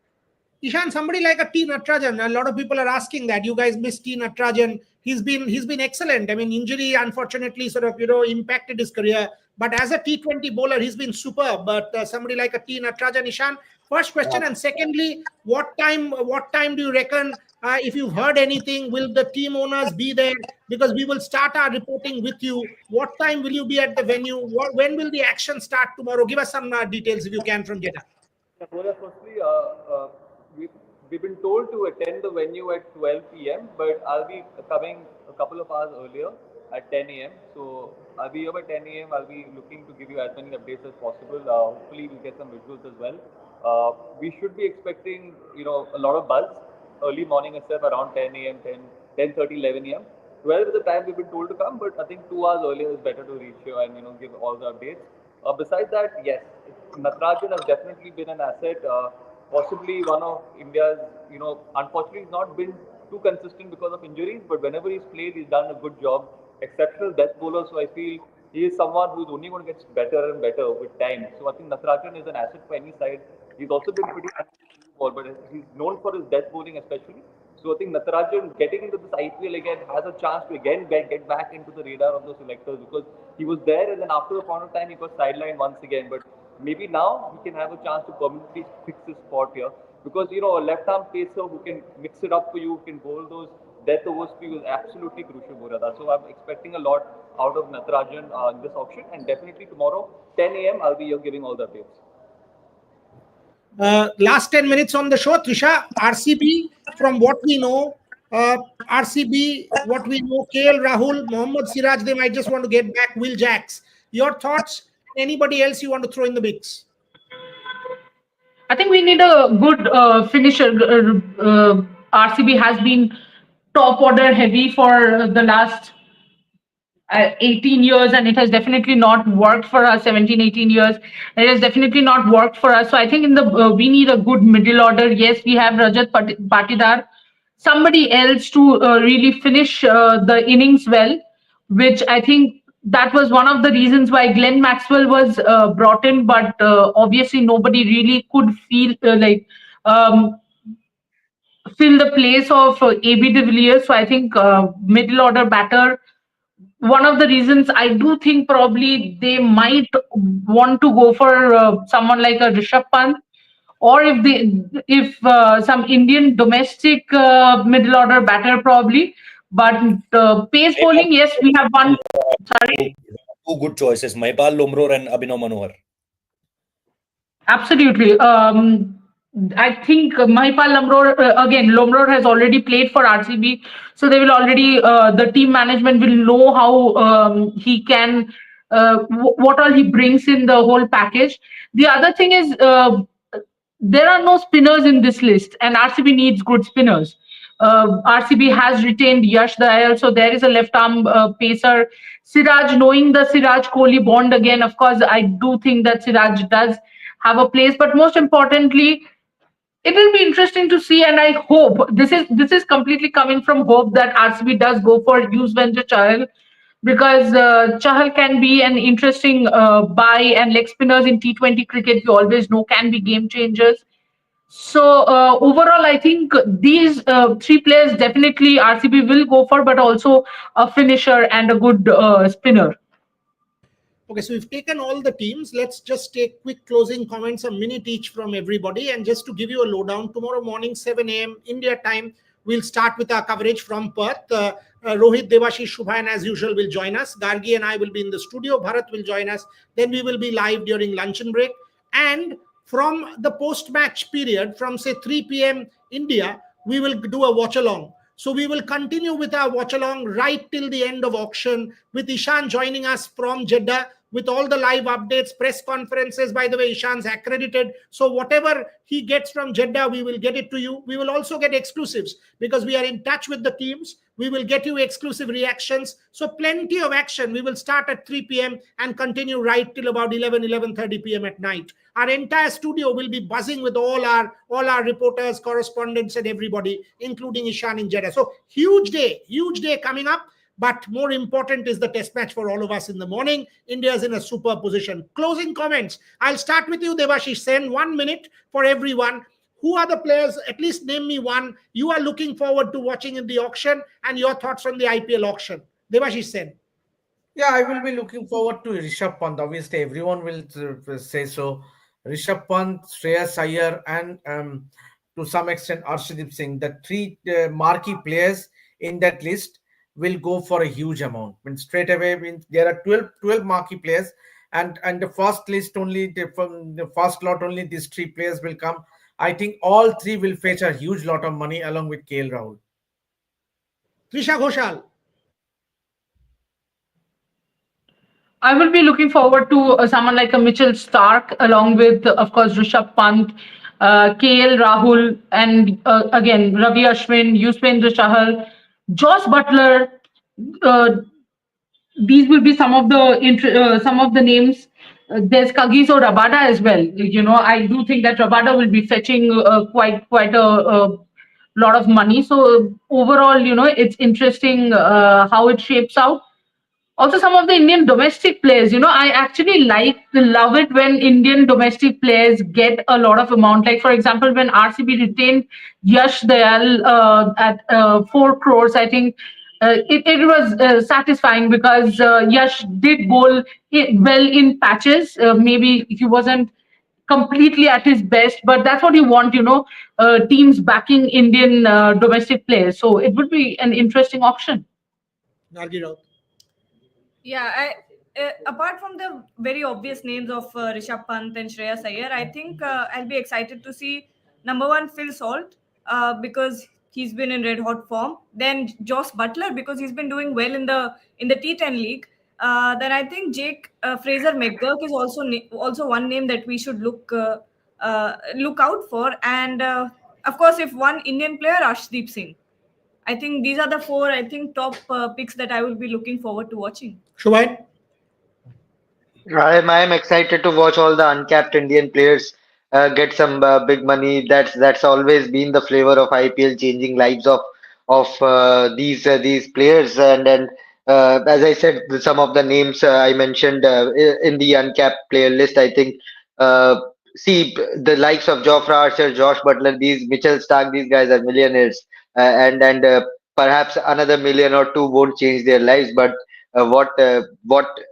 Ishan, somebody like a T Natarajan. A lot of people are asking that. You guys miss T Natarajan. He's been excellent. I mean, injury unfortunately sort of impacted his career. But as a T20 bowler, he's been superb. But somebody like a T Natarajan, Ishan. First question, and secondly, what time do you reckon? If you've heard anything, will the team owners be there? Because we will start our reporting with you. What time will you be at the venue? When will the action start tomorrow? Give us some details if you can from Jeddah. Yeah, Bhola, firstly, we've been told to attend the venue at 12 p.m., but I'll be coming a couple of hours earlier at 10 a.m. So I'll be here by 10 a.m. I'll be looking to give you as many updates as possible. Hopefully, we'll get some visuals as well. We should be expecting, a lot of buzz early morning itself around 10 a.m., 10:30, 11 a.m. 12 is the time we've been told to come, but I think 2 hours earlier is better to reach here and give all the updates. Besides that, yes, Natarajan has definitely been an asset. Possibly one of India's, unfortunately, he's not been too consistent because of injuries, but whenever he's played, he's done a good job. Exceptional death bowler, so I feel he is someone who's only going to get better and better with time. So I think Natarajan is an asset for any side. He's also been pretty ball, but he's known for his death bowling especially. So I think Natarajan getting into this IPL again has a chance to again get back into the radar of the selectors, because he was there and then after a point of time he got sidelined once again. But maybe now he can have a chance to permanently fix his spot here, because a left arm pacer who can mix it up for you, who can bowl those death overs for you is absolutely crucial, Murada. So I'm expecting a lot out of Natarajan in this auction, and definitely tomorrow 10 a.m. I'll be here giving all the updates. Last 10 minutes on the show, Trisha. RCB, from what we know, RCB, what we know, KL Rahul, Mohammad Siraj, they might just want to get back Will Jacks. Your thoughts? Anybody else you want to throw in the mix? I think we need a good finisher. RCB has been top order heavy for the last 18 years, and it has definitely not worked for us. 17, 18 years, it has definitely not worked for us. So I think in the we need a good middle order. Yes, we have Rajat Patidar, somebody else to really finish the innings well, which I think that was one of the reasons why Glenn Maxwell was brought in, but obviously nobody really could fill the place of AB de Villiers. So I think middle order batter. One of the reasons I do think probably they might want to go for someone like a Rishabh Pant, or if some Indian domestic middle order batter probably. But pace bowling, yes, we have one. Sorry. Two good choices: Mahipal Lomror and Abhinav Manohar. Absolutely. I think Mahipal Lomror has already played for RCB, so they will already the team management will know how he can what all he brings in the whole package. The other thing is there are no spinners in this list, and RCB needs good spinners. RCB has retained Yash Dayal, so there is a left arm pacer. Siraj, knowing the Siraj Kohli bond again, of course, I do think that Siraj does have a place, but most importantly, it will be interesting to see, and I hope this is completely coming from hope that RCB does go for Yuzvendra Chahal, because Chahal can be an interesting buy, and leg spinners in T20 cricket we always know can be game changers. So overall, I think these three players definitely RCB will go for, but also a finisher and a good spinner. Okay, so we've taken all the teams. Let's just take quick closing comments, a minute each from everybody. And just to give you a lowdown, tomorrow morning, 7 a.m. India time, we'll start with our coverage from Perth. Rohit, Devashish, Shubhayan, as usual, will join us. Gargi and I will be in the studio. Bharat will join us. Then we will be live during luncheon break. And from the post-match period, from say 3 p.m. India, we will do a watch-along. So we will continue with our watch-along right till the end of auction, with Ishan joining us from Jeddah, with all the live updates, press conferences. By the way, Ishan's accredited. So whatever he gets from Jeddah, we will get it to you. We will also get exclusives because we are in touch with the teams. We will get you exclusive reactions. So plenty of action. We will start at 3 p.m. and continue right till about 11:30 p.m. at night. Our entire studio will be buzzing with all our reporters, correspondents, and everybody, including Ishan in Jeddah. So huge day coming up. But more important is the test match for all of us in the morning. India is in a super position. Closing comments. I'll start with you, Devashish Sen. 1 minute for everyone. Who are the players? At least name me one you are looking forward to watching in the auction, and your thoughts on the IPL auction. Devashish Sen. Yeah, I will be looking forward to Rishabh Pant. Obviously, everyone will say so. Rishabh Pant, Shreyas Iyer, and to some extent Arshdeep Singh. The three marquee players in that list will go for a huge amount. Straight away, there are 12 marquee players, and the first list only from the first lot only these three players will come. I think all three will fetch a huge lot of money along with KL Rahul. Trisha Ghoshal. I will be looking forward to someone like a Mitchell Stark, along with, of course, Rishabh Pant, KL Rahul, and again Ravi Ashwin, Yuzvendra Chahal, Josh Butler. Uh, these will be some of the names. There's Kagiso Rabada as well. I do think that Rabada will be fetching quite a lot of money. So overall, it's interesting how it shapes out. Also, some of the Indian domestic players, I actually love it when Indian domestic players get a lot of amount. Like, for example, when RCB retained Yash Dayal at 4 crores, I think it was satisfying, because Yash did bowl well in patches. Maybe he wasn't completely at his best, but that's what you want, teams backing Indian domestic players. So it would be an interesting option. Nargi Raut. Yeah, apart from the very obvious names of Rishabh Pant and Shreyas Iyer, I think I'll be excited to see number one Phil Salt, because he's been in red hot form. Then Josh Butler, because he's been doing well in the T10 league. Then I think Jake Fraser McGurk is also one name that we should look out for. And of course, if one Indian player, Arshdeep Singh. I think these are the four, top picks that I will be looking forward to watching. Shubhain. I'm excited to watch all the uncapped Indian players get some big money. That's always been the flavor of IPL, changing lives of these players. And as I said, some of the names I mentioned in the uncapped player list, I think uh, see the likes of Jofra Archer, Josh Butler, these Mitchell Stark, these guys are millionaires, and perhaps another million or two won't change their lives, but what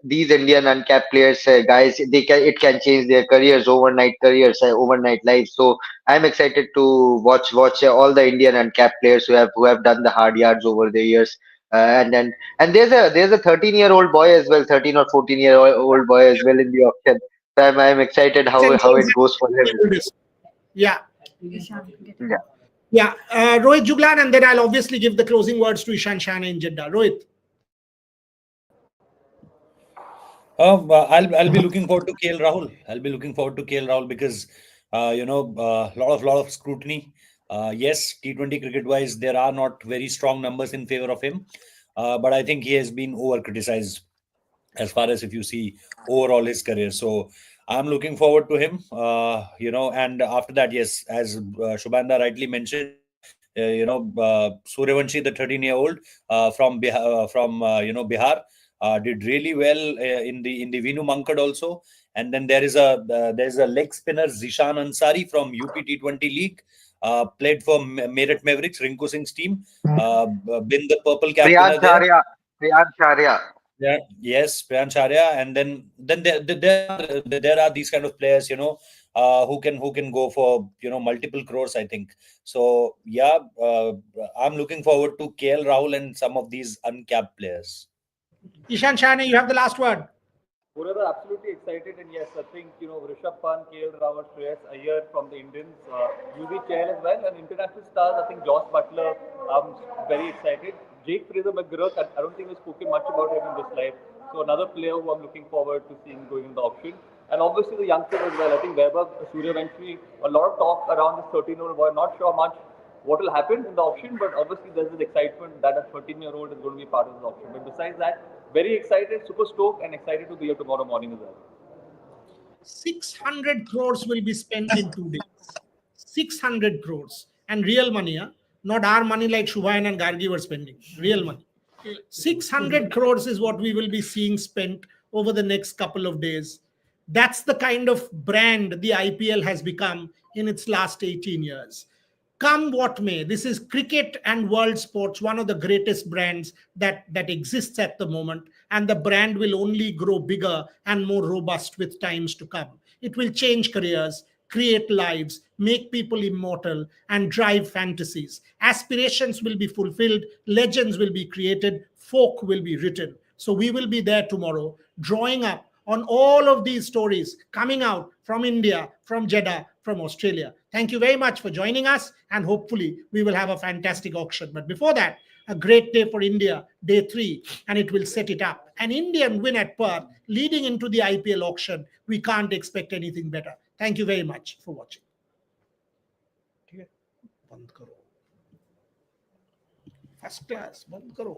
these Indian uncapped players, guys, it can change their careers, overnight lives. So I'm excited to watch all the Indian uncapped players who have done the hard yards over the years. And there's a 13-year-old boy as well, 13 or 14-year-old boy as well in the auction. So I'm excited how it goes for him. Yeah. Ishan, get it. Yeah. Yeah. Rohit Juglan, and then I'll obviously give the closing words to Ishan Shana in Jeddah. Rohit. I'll be looking forward to KL Rahul. I'll be looking forward to KL Rahul because lot of scrutiny. Yes, T20 cricket wise, there are not very strong numbers in favor of him, but I think he has been over criticized as far as if you see overall his career. So I'm looking forward to him. And after that, yes, as Shubhanda rightly mentioned, Suryavanshi, the 13-year-old from Bihar, did really well in the Vinu Mankad also. And then there's a leg spinner Zishan Ansari from UP T20 League. Played for Meerut Mavericks, Rinku Singh's team. Been the purple cap winner there. Priyan Charya. Yeah, yes, Priyan Charya, and then there are these kind of players, who can go for multiple crores, I think. So yeah, I'm looking forward to KL Rahul and some of these uncapped players. Ishan Shana, you have the last word. Gaurav, absolutely excited, and yes, I think Rishabh Pant, KL Rahul, Shreyas Iyer from the Indians, UV Chair as well, and international stars. I think Josh Butler. I'm very excited. Jake Fraser McGurk. I don't think we've spoken much about him in this live. So another player who I'm looking forward to seeing going in the auction, and obviously the youngsters as well. I think Vaibhav Suryavanshi. A lot of talk around this 13-year-old boy. Not sure much what will happen in the auction, but obviously there's this excitement that a 13-year-old is going to be part of the auction. But besides that, very excited, super stoked, and excited to be here tomorrow morning as well. 600 crores will be spent in 2 days. 600 crores. And real money, huh? Not our money like Shubhayan and Gargi were spending. Real money. 600 crores is what we will be seeing spent over the next couple of days. That's the kind of brand the IPL has become in its last 18 years. Come what may, this is cricket and world sports, one of the greatest brands that exists at the moment, and the brand will only grow bigger and more robust with times to come. It will change careers, create lives, make people immortal, and drive fantasies. Aspirations will be fulfilled, legends will be created, folk will be written. So we will be there tomorrow, drawing up on all of these stories coming out from India, from Jeddah, from Australia. Thank you very much for joining us, and hopefully we will have a fantastic auction. But before that, a great day for India, day 3, and it will set it up. An Indian win at Perth leading into the IPL auction. We can't expect anything better. Thank you very much for watching. बंद करो, first class बंद करो.